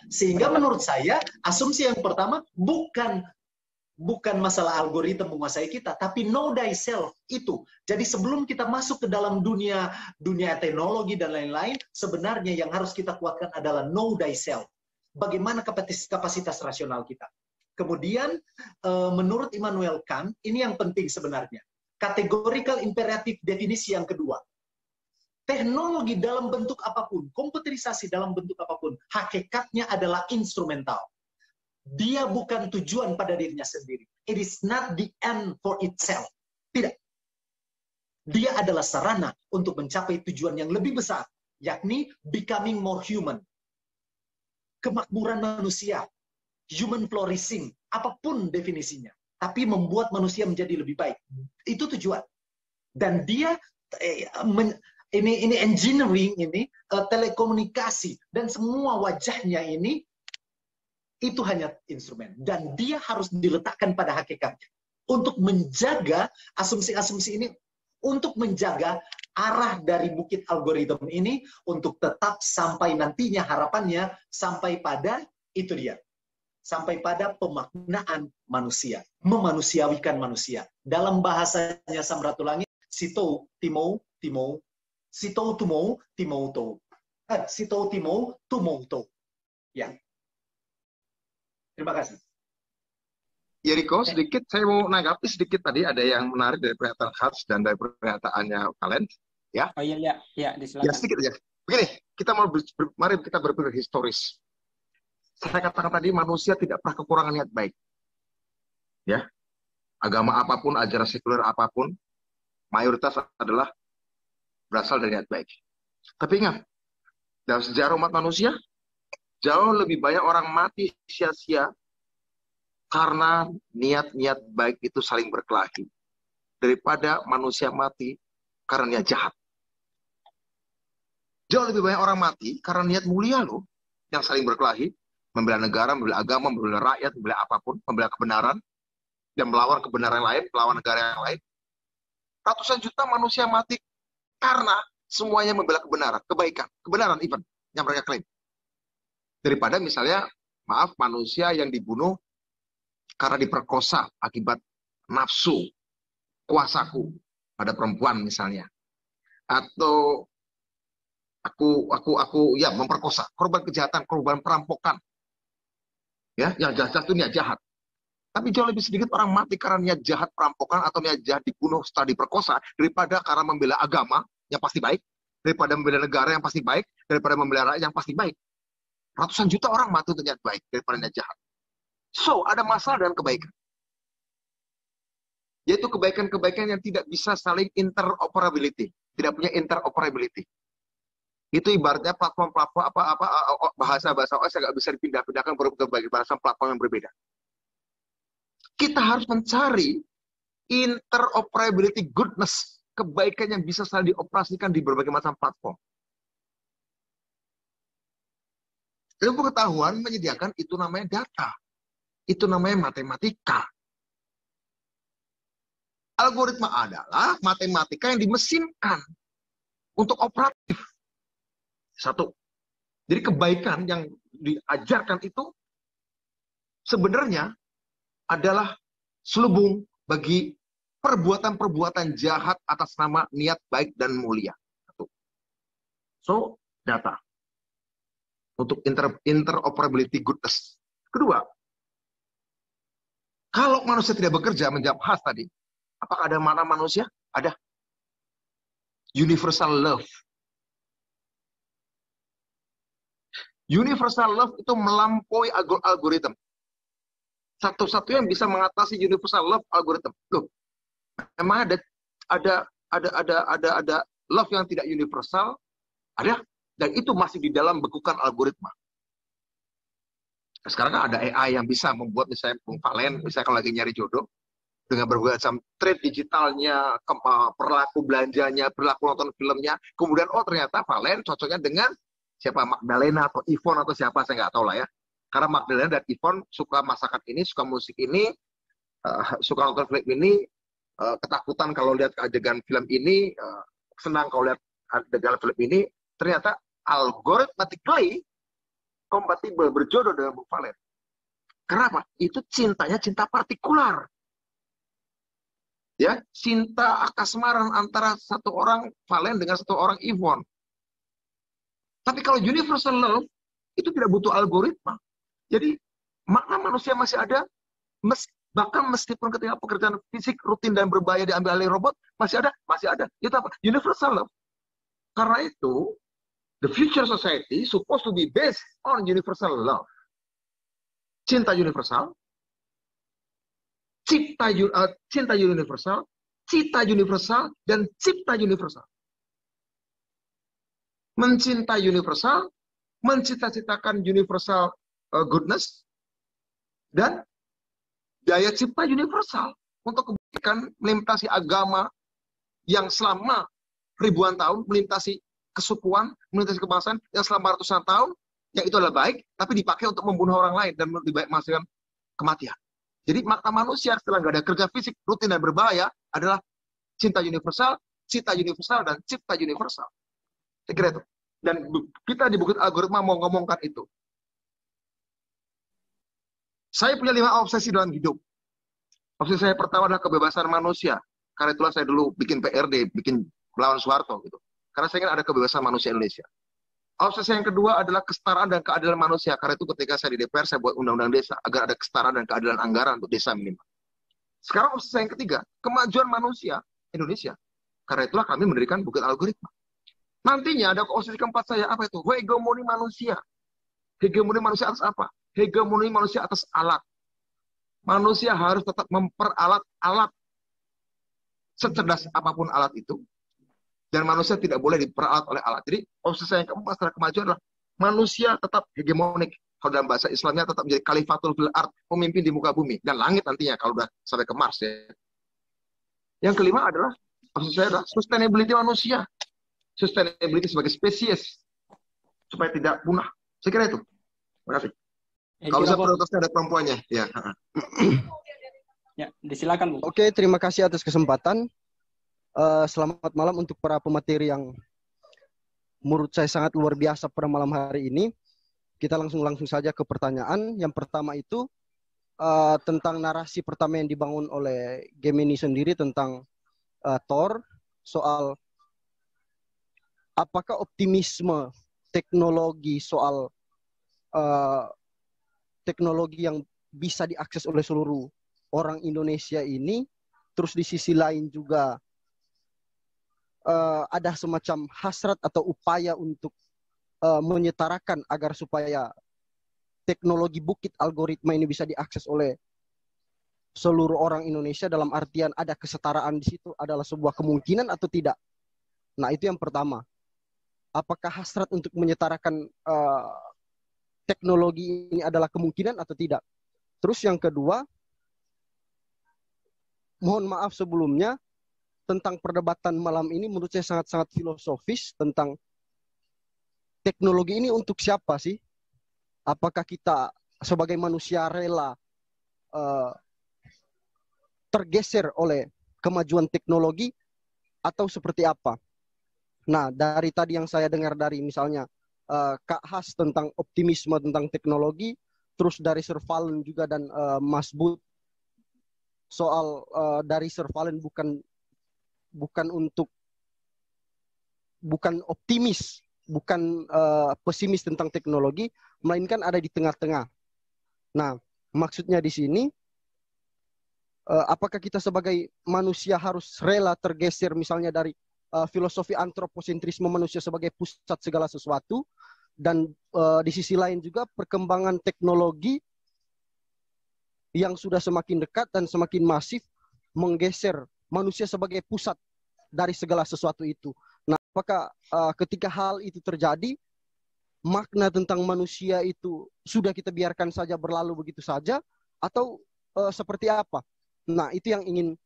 Sehingga menurut saya asumsi yang pertama bukan masalah algoritma menguasai kita, tapi know thyself itu. Jadi sebelum kita masuk ke dalam dunia teknologi dan lain-lain, sebenarnya yang harus kita kuatkan adalah know thyself. Bagaimana kapasitas rasional kita. Kemudian menurut Immanuel Kant, ini yang penting sebenarnya. Categorical imperative definisi yang kedua. Teknologi dalam bentuk apapun, komputerisasi dalam bentuk apapun, hakikatnya adalah instrumental. Dia bukan tujuan pada dirinya sendiri. It is not the end for itself. Tidak. Dia adalah sarana untuk mencapai tujuan yang lebih besar, yakni becoming more human. Kemakmuran manusia, human flourishing, apapun definisinya. Tapi membuat manusia menjadi lebih baik. Itu tujuan. Dan dia ini engineering ini, telekomunikasi dan semua wajahnya ini itu hanya instrumen dan dia harus diletakkan pada hakikatnya untuk menjaga asumsi-asumsi ini untuk menjaga arah dari bukit algoritma ini untuk tetap sampai nantinya harapannya sampai pada itu dia. Sampai pada pemaknaan manusia, memanusiawikan manusia. Dalam bahasanya Samratulangi, sitou timou timou, sitou tumou timou tou. Sitou timou tumou tou. Ya. Terima kasih. Ya Riko, sedikit saya mau nanggapi sedikit tadi ada yang menarik dari pernyataan Hans dan dari pernyataannya Valen. Ya. Oh iya, ya, disilakan. Ya sedikit aja. Begini, kita mari kita berpikir historis. Saya katakan tadi manusia tidak pernah kekurangan niat baik. Ya. Agama apapun, ajaran sekuler apapun, mayoritas adalah berasal dari niat baik. Tapi ingat, dalam sejarah umat manusia, jauh lebih banyak orang mati sia-sia karena niat-niat baik itu saling berkelahi daripada manusia mati karena niat jahat. Jauh lebih banyak orang mati karena niat mulia loh, yang saling berkelahi, membela negara, membela agama, membela rakyat, membela apapun, membela kebenaran, dan melawan kebenaran lain, melawan negara yang lain. Ratusan juta manusia mati karena semuanya membela kebenaran, kebaikan, kebenaran even yang mereka klaim. Daripada misalnya, maaf, manusia yang dibunuh karena diperkosa akibat nafsu, kuasaku pada perempuan misalnya. Atau aku ya memperkosa, korban kejahatan, korban perampokan. Ya, yang jahat itu niat jahat. Tapi jauh lebih sedikit orang mati karena niat jahat perampokan atau niat jahat dibunuh setelah diperkosa daripada karena membela agama yang pasti baik, daripada membela negara yang pasti baik, daripada membela rakyat yang pasti baik. Ratusan juta orang mati untuk niat baik daripada niat jahat. So, ada masalah dengan kebaikan. Yaitu kebaikan-kebaikan yang tidak bisa saling interoperability, tidak punya interoperability. Itu ibaratnya platform-platform bahasa-bahasa OS yang nggak bisa dipindah-pindahkan berbagai bahasa platform yang berbeda. Kita harus mencari interoperability goodness, kebaikan yang bisa saling dioperasikan di berbagai macam platform. Ilmu pengetahuan menyediakan itu namanya data, itu namanya matematika. Algoritma adalah matematika yang dimesinkan untuk operatif. Satu. Jadi kebaikan yang diajarkan itu sebenarnya adalah selubung bagi perbuatan-perbuatan jahat atas nama niat baik dan mulia. Satu. So, data. Untuk interoperability goodness. Kedua, kalau manusia tidak bekerja, menjawab khas tadi, apakah ada mana manusia? Ada. Universal love. Universal love itu melampaui algoritma. Satu-satunya yang bisa mengatasi universal love algoritma. Loh, memang ada love yang tidak universal, ada, dan itu masih di dalam bekukan algoritma. Sekarang kan ada AI yang bisa membuat misalnya Bung Valen, misalnya kalau lagi nyari jodoh, dengan berbagai macam trade digitalnya, perilaku belanjanya, perilaku nonton filmnya, kemudian oh ternyata Valen cocoknya dengan siapa, Magdalena atau Yvonne atau siapa, saya nggak tahu lah ya. Karena Magdalena dan Yvonne suka masakan ini, suka musik ini, suka nonton film ini, ketakutan kalau lihat adegan film ini, senang kalau lihat adegan film ini, ternyata algorithmically kompatibel, berjodoh dengan Bung Valen. Kenapa? Itu cintanya cinta partikular. Ya, cinta akasmaran antara satu orang Valen dengan satu orang Yvonne. Tapi kalau universal love, itu tidak butuh algoritma. Jadi, makna manusia masih ada, bahkan meskipun ketika pekerjaan fisik rutin dan berbahaya diambil alih robot, masih ada. Itu apa? Universal love. Karena itu, the future society supposed to be based on universal love. Cinta universal, cinta universal, cita universal, dan cipta universal. Mencintai universal, mencita-citakan universal goodness, dan daya cipta universal untuk kebaikan melintasi agama yang selama ribuan tahun, melintasi kesukuan, melintasi kebangsaan yang selama ratusan tahun, yang itu adalah baik, tapi dipakai untuk membunuh orang lain dan menghasilkan kematian. Jadi makna manusia setelah nggak ada kerja fisik rutin dan berbahaya adalah cinta universal, cita universal dan cipta universal. Saya kira itu. Dan kita di Bukit Algoritma mau ngomongkan itu. Saya punya 5 obsesi dalam hidup. Obsesi saya pertama adalah kebebasan manusia. Karena itulah saya dulu bikin PRD, bikin melawan Soeharto gitu. Karena saya ingin ada kebebasan manusia Indonesia. Obsesi yang kedua adalah kesetaraan dan keadilan manusia. Karena itu ketika saya di DPR, saya buat undang-undang desa agar ada kesetaraan dan keadilan anggaran untuk desa minimal. Sekarang obsesi yang ketiga, kemajuan manusia Indonesia. Karena itulah kami mendirikan Bukit Algoritma. Nantinya ada obsesi keempat saya, apa itu? Hegemoni manusia. Hegemoni manusia atas apa? Hegemoni manusia atas alat. Manusia harus tetap memperalat alat. Secerdas apapun alat itu. Dan manusia tidak boleh diperalat oleh alat. Jadi obsesi yang keempat setelah kemajuan adalah manusia tetap hegemonik. Kalau dalam bahasa Islamnya tetap menjadi khalifatul fil ard, pemimpin di muka bumi. Dan langit nantinya kalau udah sampai ke Mars ya. Yang kelima adalah, obsesi saya adalah sustainability manusia. Sustainability sebagai spesies. Supaya tidak punah. Saya kira itu. Terima kasih. Kalau saya prioritasnya ada perempuannya. Ya. Ya, disilakan, Bu. Oke, terima kasih atas kesempatan. Selamat malam untuk para pemateri yang menurut saya sangat luar biasa pada malam hari ini. Kita langsung saja ke pertanyaan. Yang pertama itu tentang narasi pertama yang dibangun oleh game ini sendiri tentang Thor, soal apakah optimisme teknologi soal teknologi yang bisa diakses oleh seluruh orang Indonesia ini, terus di sisi lain juga ada semacam hasrat atau upaya untuk menyetarakan agar supaya teknologi Bukit Algoritma ini bisa diakses oleh seluruh orang Indonesia, dalam artian ada kesetaraan di situ adalah sebuah kemungkinan atau tidak? Nah, itu yang pertama. Apakah hasrat untuk menyetarakan teknologi ini adalah kemungkinan atau tidak? Terus yang kedua, mohon maaf sebelumnya, tentang perdebatan malam ini menurut saya sangat-sangat filosofis tentang teknologi ini untuk siapa sih? Apakah kita sebagai manusia rela tergeser oleh kemajuan teknologi atau seperti apa? Nah, dari tadi yang saya dengar dari misalnya Kak Has tentang optimisme tentang teknologi, terus dari Surveillance juga dan Mas Bud soal dari Surveillance bukan optimis, bukan pesimis tentang teknologi, melainkan ada di tengah-tengah. Nah, maksudnya di sini apakah kita sebagai manusia harus rela tergeser misalnya dari filosofi antroposentrisme manusia sebagai pusat segala sesuatu, dan di sisi lain juga perkembangan teknologi yang sudah semakin dekat dan semakin masif menggeser manusia sebagai pusat dari segala sesuatu itu. Nah, apakah ketika hal itu terjadi, makna tentang manusia itu sudah kita biarkan saja berlalu begitu saja, atau seperti apa? Nah, itu yang ingin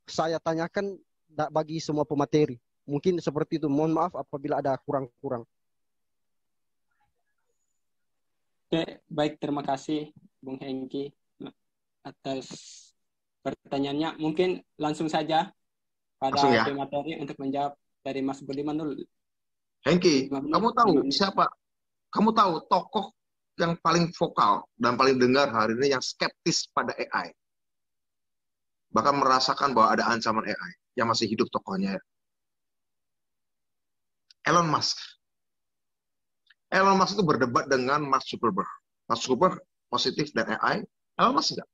saya tanyakan bagi semua pemateri. Mungkin seperti itu. Mohon maaf apabila ada kurang-kurang. Oke, baik. Terima kasih, Bung Hengki, atas pertanyaannya. Mungkin langsung saja pada pemateri untuk menjawab dari Mas Budiman dulu. Hengki, kamu tahu siapa? Kamu tahu tokoh yang paling vokal dan paling dengar hari ini yang skeptis pada AI? Bahkan merasakan bahwa ada ancaman AI. Yang masih hidup tokohnya. Elon Musk. Elon Musk itu berdebat dengan Mark Zuckerberg. Mark Zuckerberg positif dan AI. Elon Musk enggak.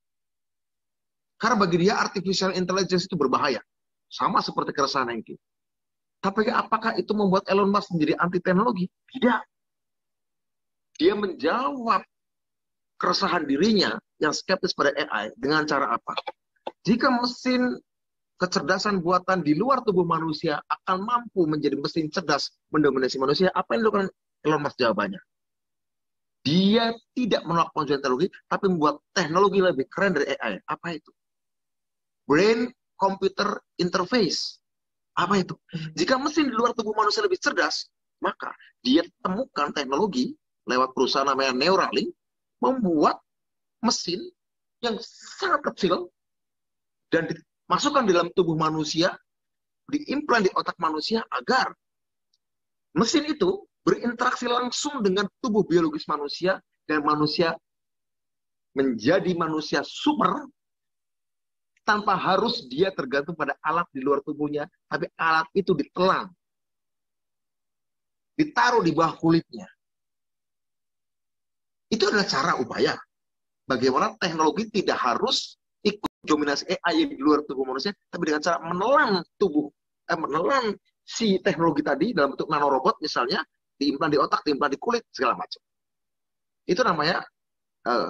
Karena bagi dia artificial intelligence itu berbahaya. Sama seperti keresahan Hengki. Tapi apakah itu membuat Elon Musk menjadi anti teknologi? Tidak. Dia menjawab keresahan dirinya yang skeptis pada AI dengan cara apa? Jika mesin kecerdasan buatan di luar tubuh manusia akan mampu menjadi mesin cerdas mendominasi manusia, apa yang dilakukan Elon Musk? Jawabannya, dia tidak menolak kemajuan teknologi, tapi membuat teknologi lebih keren dari AI. Apa itu? Brain Computer Interface. Apa itu? Jika mesin di luar tubuh manusia lebih cerdas, maka dia temukan teknologi lewat perusahaan namanya Neuralink, membuat mesin yang sangat kecil dan masukkan di dalam tubuh manusia diimplan di otak manusia agar mesin itu berinteraksi langsung dengan tubuh biologis manusia dan manusia menjadi manusia super tanpa harus dia tergantung pada alat di luar tubuhnya, tapi alat itu ditelan, ditaruh di bawah kulitnya. Itu adalah cara upaya bagaimana teknologi tidak harus ikut dominasi AI di luar tubuh manusia, tapi dengan cara menelan menelan si teknologi tadi dalam bentuk nanorobot misalnya, diimplan di otak, diimplan di kulit, segala macam. Itu namanya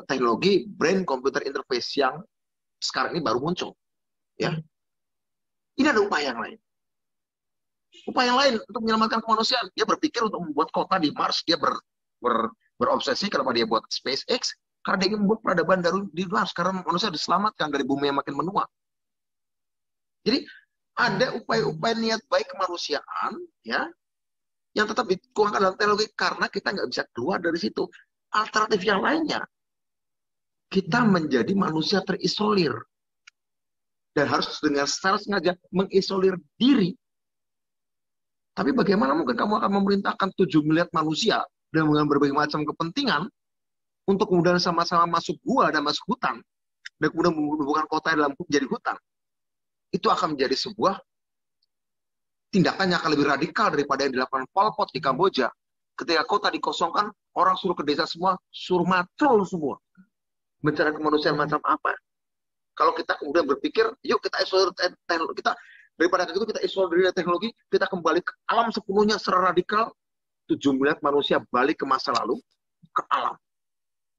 teknologi brain computer interface yang sekarang ini baru muncul. Ya. Ini ada upaya yang lain. Upaya yang lain untuk menyelamatkan kemanusiaan. Dia berpikir untuk membuat kota di Mars. Dia berobsesi kenapa dia buat SpaceX. Karena dia ingin membuat peradaban baru di Mars. Karena manusia diselamatkan dari bumi yang makin menua. Jadi ada upaya-upaya niat baik kemanusiaan, ya, yang tetap dituangkan dalam teknologi karena kita nggak bisa keluar dari situ. Alternatif yang lainnya, kita menjadi manusia terisolir dan harus dengan secara sengaja mengisolir diri. Tapi bagaimana mungkin kamu akan memerintahkan 7 miliar manusia dengan berbagai macam kepentingan untuk kemudian sama-sama masuk gua dan masuk hutan dan kemudian menghubungkan kota dalam menjadi hutan? Itu akan menjadi sebuah tindakan yang akan lebih radikal daripada yang dilakukan Pol Pot di Kamboja. Ketika kota dikosongkan, orang suruh ke desa semua, suruh matrol semua. Mencari kemanusiaan macam apa? Kalau kita kemudian berpikir, yuk kita isolir teknologi, daripada itu kita isolir teknologi, kita kembali ke alam sepenuhnya secara radikal, 7 miliar manusia balik ke masa lalu, ke alam.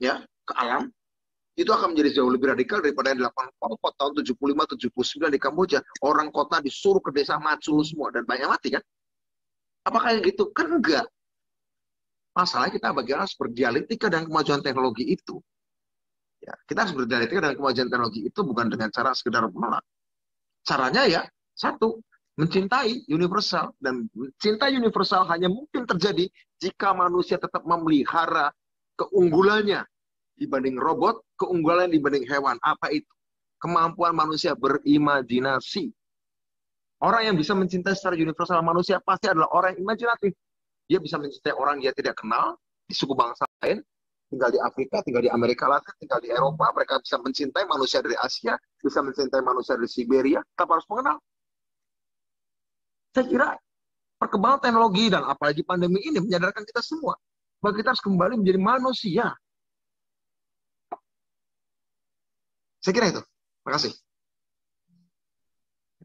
Ya, ke alam. Itu akan menjadi jauh lebih radikal daripada yang dilakukan Pol Pot tahun 75-79 di Kamboja. Orang kota disuruh ke desa macul semua dan banyak mati kan? Apakah yang gitu? Kan enggak. Masalahnya kita bagaimana harus berdialektika dengan kemajuan teknologi itu. Ya, kita harus berdialektika dengan kemajuan teknologi itu bukan dengan cara sekedar menolak. Caranya ya, satu, mencintai universal. Dan cinta universal hanya mungkin terjadi jika manusia tetap memelihara keunggulannya dibanding robot, keunggulan dibanding hewan. Apa itu? Kemampuan manusia berimajinasi. Orang yang bisa mencintai secara universal manusia pasti adalah orang yang imajinatif. Dia bisa mencintai orang dia tidak kenal, di suku bangsa lain, tinggal di Afrika, tinggal di Amerika Latin, tinggal di Eropa. Mereka bisa mencintai manusia dari Asia, bisa mencintai manusia dari Siberia, tanpa harus mengenal. Saya kira perkembangan teknologi dan apalagi pandemi ini menyadarkan kita semua bahwa kita harus kembali menjadi manusia. Saya kira itu. Terima kasih.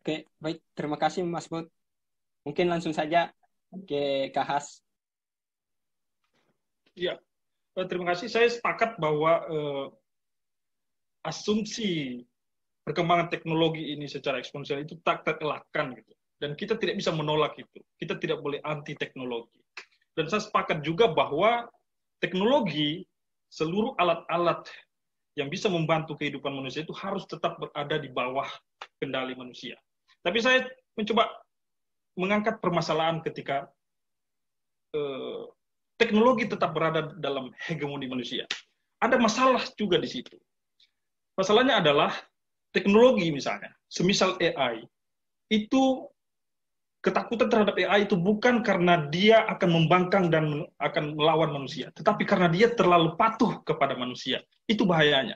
Oke, baik. Terima kasih Mas Bud. Mungkin langsung saja ke Kahas. Ya, terima kasih. Saya sepakat bahwa asumsi perkembangan teknologi ini secara eksponensial itu tak terelakkan gitu. Dan kita tidak bisa menolak itu. Kita tidak boleh anti teknologi. Dan saya sepakat juga bahwa teknologi, seluruh alat-alat yang bisa membantu kehidupan manusia itu harus tetap berada di bawah kendali manusia. Tapi saya mencoba mengangkat permasalahan ketika teknologi tetap berada dalam hegemoni manusia. Ada masalah juga di situ. Masalahnya adalah teknologi misalnya, semisal AI, itu ketakutan terhadap AI itu bukan karena dia akan membangkang dan akan melawan manusia, tetapi karena dia terlalu patuh kepada manusia. Itu bahayanya.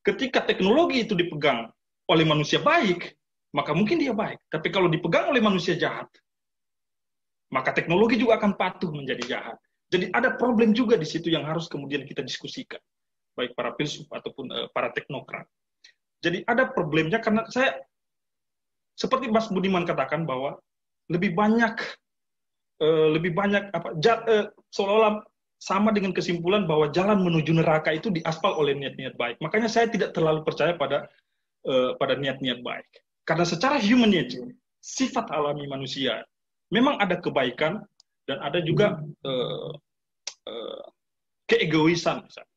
Ketika teknologi itu dipegang oleh manusia baik, maka mungkin dia baik. Tapi kalau dipegang oleh manusia jahat, maka teknologi juga akan patuh menjadi jahat. Jadi ada problem juga di situ yang harus kemudian kita diskusikan, baik para filsuf ataupun para teknokrat. Jadi ada problemnya karena saya, seperti Mas Budiman katakan bahwa lebih banyak seolah-olah sama dengan kesimpulan bahwa jalan menuju neraka itu diaspal oleh niat-niat baik. Makanya saya tidak terlalu percaya pada niat-niat baik. Karena secara human nature, sifat alami manusia, memang ada kebaikan dan ada juga keegoisan misalnya.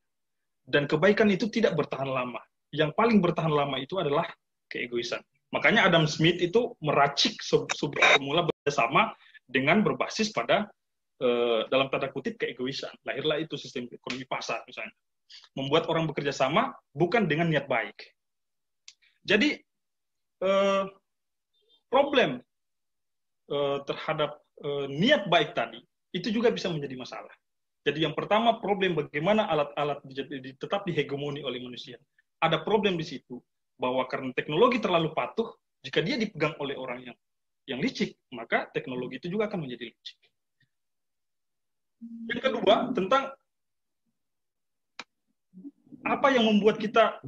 Dan kebaikan itu tidak bertahan lama. Yang paling bertahan lama itu adalah keegoisan. Makanya Adam Smith itu meracik semula bersama dengan berbasis pada dalam tanda kutip keegoisan. Lahirlah itu sistem ekonomi pasar misalnya. Membuat orang bekerja sama bukan dengan niat baik. Jadi problem terhadap niat baik tadi, itu juga bisa menjadi masalah. Jadi yang pertama problem bagaimana alat-alat tetap dihegemoni oleh manusia. Ada problem di situ bahwa karena teknologi terlalu patuh, jika dia dipegang oleh orang yang licik, maka teknologi itu juga akan menjadi licik. Yang kedua, tentang apa yang membuat kita,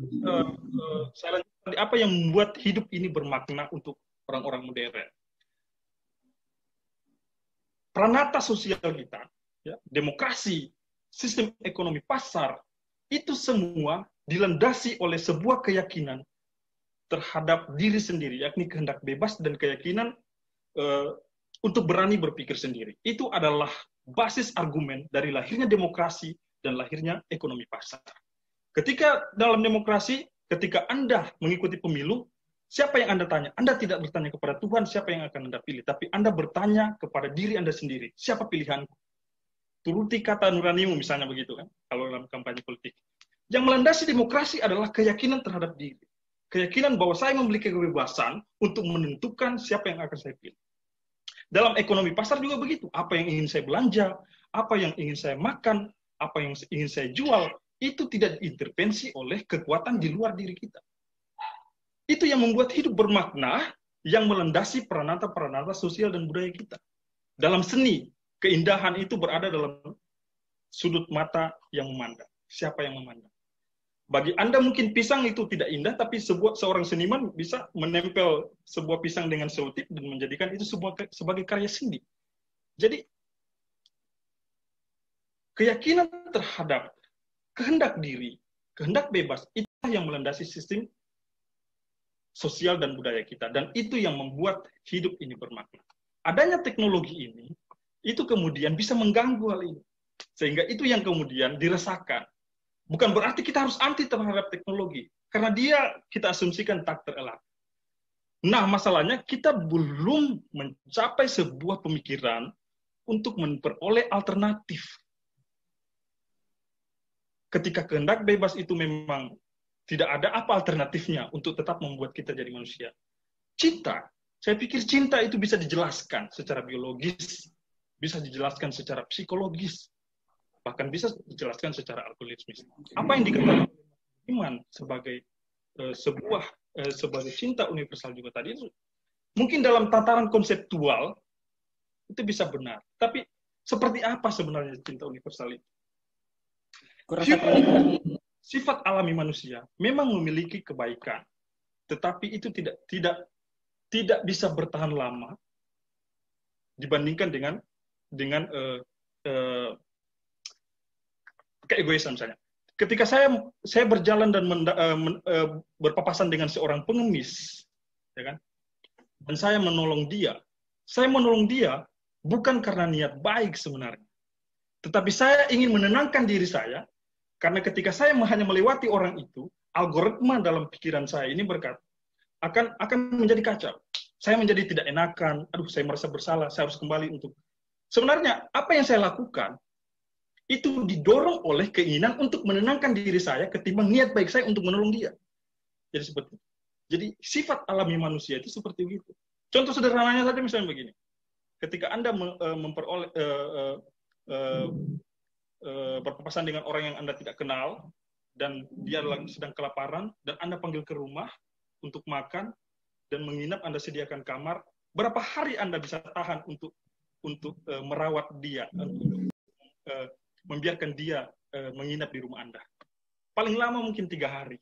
apa yang membuat hidup ini bermakna untuk orang-orang modern. Pranata sosial kita, ya, demokrasi, sistem ekonomi pasar, itu semua dilandasi oleh sebuah keyakinan terhadap diri sendiri, yakni kehendak bebas dan keyakinan untuk berani berpikir sendiri. Itu adalah basis argumen dari lahirnya demokrasi dan lahirnya ekonomi pasar. Ketika dalam demokrasi, ketika Anda mengikuti pemilu, siapa yang Anda tanya? Anda tidak bertanya kepada Tuhan siapa yang akan Anda pilih, tapi Anda bertanya kepada diri Anda sendiri, siapa pilihanku? Turuti kata nuranimu, misalnya begitu kan, kalau dalam kampanye politik. Yang melandasi demokrasi adalah keyakinan terhadap diri. Keyakinan bahwa saya memiliki kebebasan untuk menentukan siapa yang akan saya pilih. Dalam ekonomi pasar juga begitu. Apa yang ingin saya belanja, apa yang ingin saya makan, apa yang ingin saya jual, itu tidak diintervensi oleh kekuatan di luar diri kita. Itu yang membuat hidup bermakna, yang melandasi peranata-peranata sosial dan budaya kita. Dalam seni, keindahan itu berada dalam sudut mata yang memandang. Siapa yang memandang? Bagi Anda mungkin pisang itu tidak indah, tapi seorang seniman bisa menempel sebuah pisang dengan selotip dan menjadikan itu sebagai karya seni. Jadi, keyakinan terhadap kehendak diri, kehendak bebas, itulah yang melandasi sistem sosial dan budaya kita. Dan itu yang membuat hidup ini bermakna. Adanya teknologi ini, itu kemudian bisa mengganggu hal ini. Sehingga itu yang kemudian dirasakan. Bukan berarti kita harus anti terhadap teknologi. Karena dia kita asumsikan tak terelak. Nah, masalahnya kita belum mencapai sebuah pemikiran untuk memperoleh alternatif. Ketika kehendak bebas itu memang tidak ada apa alternatifnya untuk tetap membuat kita jadi manusia. Cinta, saya pikir cinta itu bisa dijelaskan secara biologis, bisa dijelaskan secara psikologis, bahkan bisa dijelaskan secara algoritmis. Apa yang dikatakan iman sebagai sebagai cinta universal juga tadi itu mungkin dalam tataran konseptual itu bisa benar, tapi seperti apa sebenarnya cinta universal itu? Sifat alami manusia memang memiliki kebaikan, tetapi itu tidak bisa bertahan lama dibandingkan dengan keegoisan misalnya. Ketika saya berjalan dan berpapasan dengan seorang pengemis, ya kan, dan saya menolong dia bukan karena niat baik sebenarnya, tetapi saya ingin menenangkan diri saya. Karena ketika saya hanya melewati orang itu, algoritma dalam pikiran saya ini berkata, akan menjadi kacau. Saya menjadi tidak enakan, saya merasa bersalah, saya harus kembali untuk... Sebenarnya, apa yang saya lakukan, itu didorong oleh keinginan untuk menenangkan diri saya ketimbang niat baik saya untuk menolong dia. Jadi seperti itu. Jadi sifat alami manusia itu seperti itu. Contoh sederhananya saja misalnya begini. Ketika Anda berpapasan dengan orang yang Anda tidak kenal, dan dia lagi sedang kelaparan, dan Anda panggil ke rumah untuk makan, dan menginap, Anda sediakan kamar, berapa hari Anda bisa tahan untuk merawat dia, membiarkan dia menginap di rumah Anda? Paling lama mungkin 3 hari.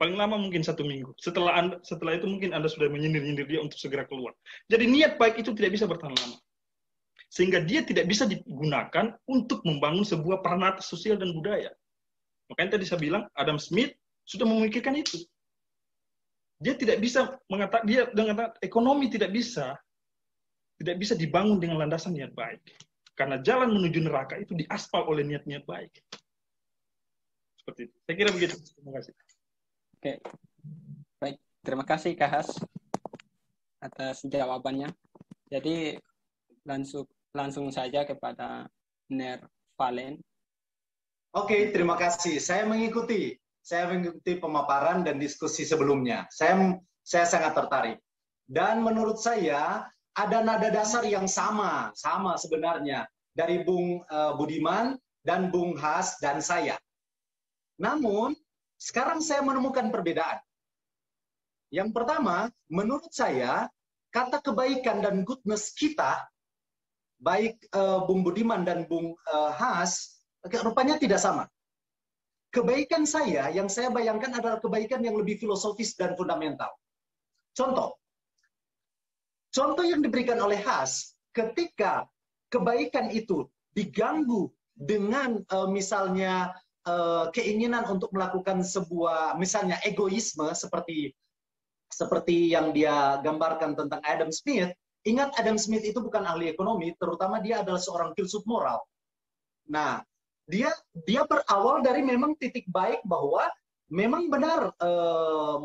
Paling lama mungkin 1 minggu. Setelah itu mungkin Anda sudah menyindir-nyindir dia untuk segera keluar. Jadi niat baik itu tidak bisa bertahan lama. Sehingga dia tidak bisa digunakan untuk membangun sebuah peranata sosial dan budaya. Makanya tadi saya bilang, Adam Smith sudah memikirkan itu. Dia tidak bisa mengatakan, ekonomi tidak bisa dibangun dengan landasan niat baik. Karena jalan menuju neraka itu diaspal oleh niat-niat baik. Seperti itu. Saya kira begitu. Terima kasih. Oke. Baik, terima kasih Kak Has atas jawabannya. Jadi langsung saja kepada Ner Valen. Oke, terima kasih. Saya mengikuti pemaparan dan diskusi sebelumnya. Saya sangat tertarik. Dan menurut saya ada nada dasar yang sama sebenarnya dari Bung Budiman dan Bung Has dan saya. Namun, sekarang saya menemukan perbedaan. Yang pertama, menurut saya, kata kebaikan dan goodness kita, baik Bung Budiman dan Bung Has, rupanya tidak sama. Kebaikan saya, yang saya bayangkan adalah kebaikan yang lebih filosofis dan fundamental. Contoh yang diberikan oleh Has, ketika kebaikan itu diganggu dengan misalnya keinginan untuk melakukan sebuah misalnya egoisme seperti yang dia gambarkan tentang Adam Smith. Ingat, Adam Smith itu bukan ahli ekonomi, terutama dia adalah seorang filsuf moral. Nah, dia berawal dari memang titik baik bahwa memang benar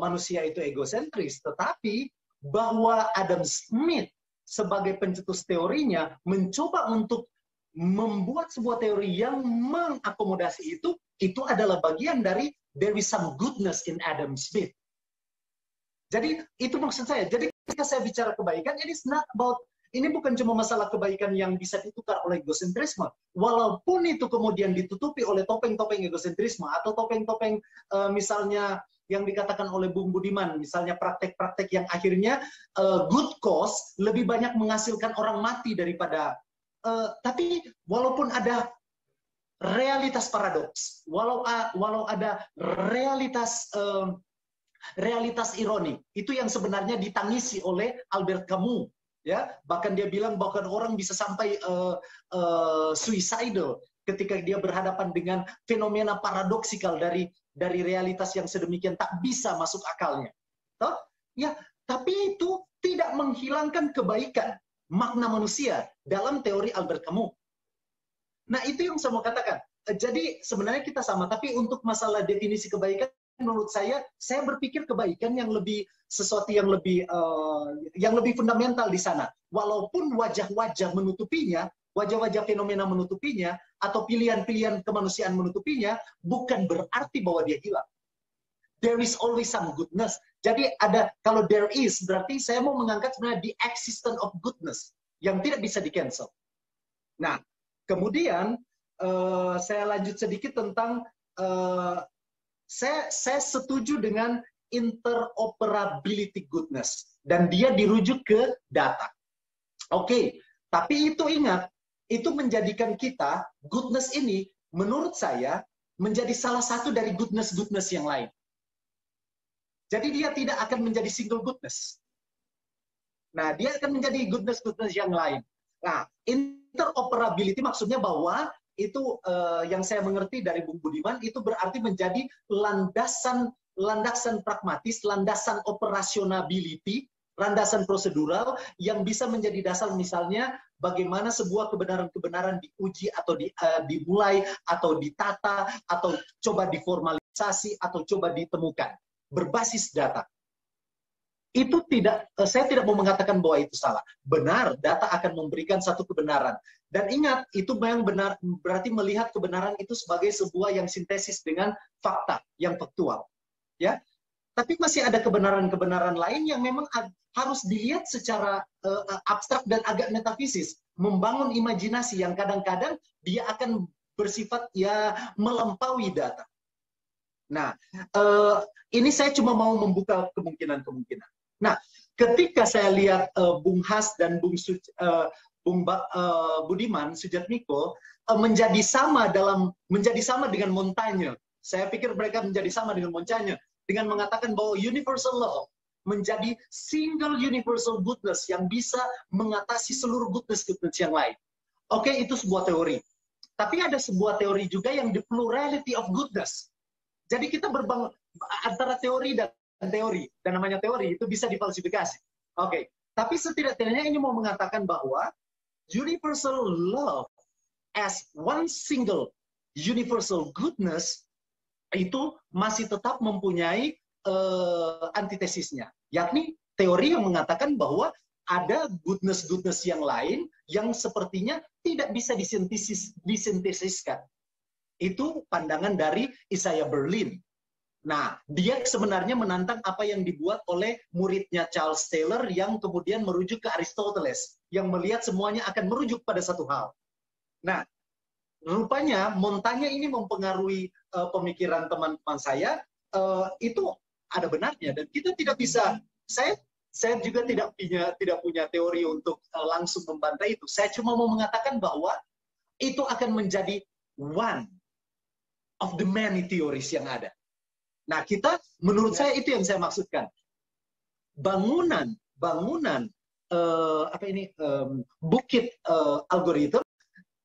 manusia itu egosentris, tetapi bahwa Adam Smith sebagai pencetus teorinya mencoba untuk membuat sebuah teori yang mengakomodasi itu adalah bagian dari there is some goodness in Adam Smith. Jadi itu maksud saya. Jadi ketika saya bicara kebaikan, ini bukan cuma masalah kebaikan yang bisa ditukar oleh egosentrisme. Walaupun itu kemudian ditutupi oleh topeng-topeng egosentrisme atau topeng-topeng misalnya yang dikatakan oleh Bung Budiman, misalnya praktek-praktek yang akhirnya good cause lebih banyak menghasilkan orang mati daripada tapi walaupun ada realitas paradoks, walau ada realitas ironi, itu yang sebenarnya ditangisi oleh Albert Camus, ya. Bahkan dia bilang bahkan orang bisa sampai suicidal ketika dia berhadapan dengan fenomena paradoksikal dari realitas yang sedemikian tak bisa masuk akalnya. Toh? Ya, tapi itu tidak menghilangkan kebaikan makna manusia dalam teori Albert Camus. Nah, itu yang saya mau katakan. Jadi sebenarnya kita sama, tapi untuk masalah definisi kebaikan, menurut saya berpikir kebaikan yang lebih sesuatu yang lebih fundamental di sana. Walaupun wajah-wajah menutupinya, wajah-wajah fenomena menutupinya, atau pilihan-pilihan kemanusiaan menutupinya, bukan berarti bahwa dia hilang. There is always some goodness. Jadi kalau there is, berarti saya mau mengangkat sebenarnya the existence of goodness, yang tidak bisa di-cancel. Nah, kemudian saya lanjut sedikit tentang, saya setuju dengan interoperability goodness, dan dia dirujuk ke data. Oke, tapi itu ingat, itu menjadikan kita, goodness ini, menurut saya, menjadi salah satu dari goodness-goodness yang lain. Jadi dia tidak akan menjadi single goodness. Nah, dia akan menjadi goodness-goodness yang lain. Nah, interoperability maksudnya bahwa itu yang saya mengerti dari Bung Budiman, itu berarti menjadi landasan pragmatis, landasan operasionability, landasan prosedural yang bisa menjadi dasar misalnya bagaimana sebuah kebenaran-kebenaran diuji atau dimulai atau ditata atau coba diformalisasi atau coba ditemukan berbasis data. Itu saya tidak mau mengatakan bahwa itu salah. Benar, data akan memberikan satu kebenaran. Dan ingat, itu memang benar, berarti melihat kebenaran itu sebagai sebuah yang sintesis dengan fakta, yang faktual. Ya, tapi masih ada kebenaran-kebenaran lain yang memang harus dilihat secara abstrak dan agak metafisis, membangun imajinasi yang kadang-kadang dia akan bersifat ya melampaui data. Nah, ini saya cuma mau membuka kemungkinan-kemungkinan. Nah, ketika saya lihat Bung Has dan Bung Budiman Sujatmiko menjadi sama dengan Montaigne. Saya pikir mereka menjadi sama dengan Montaigne dengan mengatakan bahwa universal law menjadi single universal goodness yang bisa mengatasi seluruh goodness yang lain. Oke, itu sebuah teori. Tapi ada sebuah teori juga yang the plurality of goodness. Jadi kita berbangun antara teori dan teori, dan namanya teori itu bisa difalsifikasi. Oke, tapi setidak-tidaknya ini mau mengatakan bahwa universal love as one single universal goodness itu masih tetap mempunyai antitesisnya, yakni teori yang mengatakan bahwa ada goodness-goodness yang lain yang sepertinya tidak bisa disintesiskan. Itu pandangan dari Isaiah Berlin. Nah, dia sebenarnya menantang apa yang dibuat oleh muridnya Charles Taylor yang kemudian merujuk ke Aristoteles, yang melihat semuanya akan merujuk pada satu hal. Nah, rupanya Montaigne ini mempengaruhi pemikiran teman-teman saya, itu ada benarnya, dan kita tidak bisa, saya juga tidak punya teori untuk langsung membantah itu. Saya cuma mau mengatakan bahwa itu akan menjadi one of the many theories yang ada. Nah, menurut saya itu yang saya maksudkan. Bangunan bukit algoritma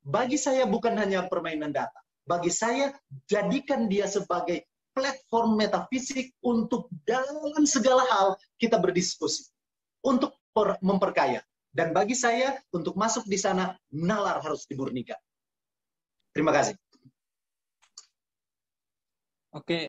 bagi saya bukan hanya permainan data. Bagi saya, jadikan dia sebagai platform metafisik untuk dalam segala hal kita berdiskusi, untuk memperkaya. Dan bagi saya, untuk masuk di sana, nalar harus dimurnikan. Terima kasih. Oke.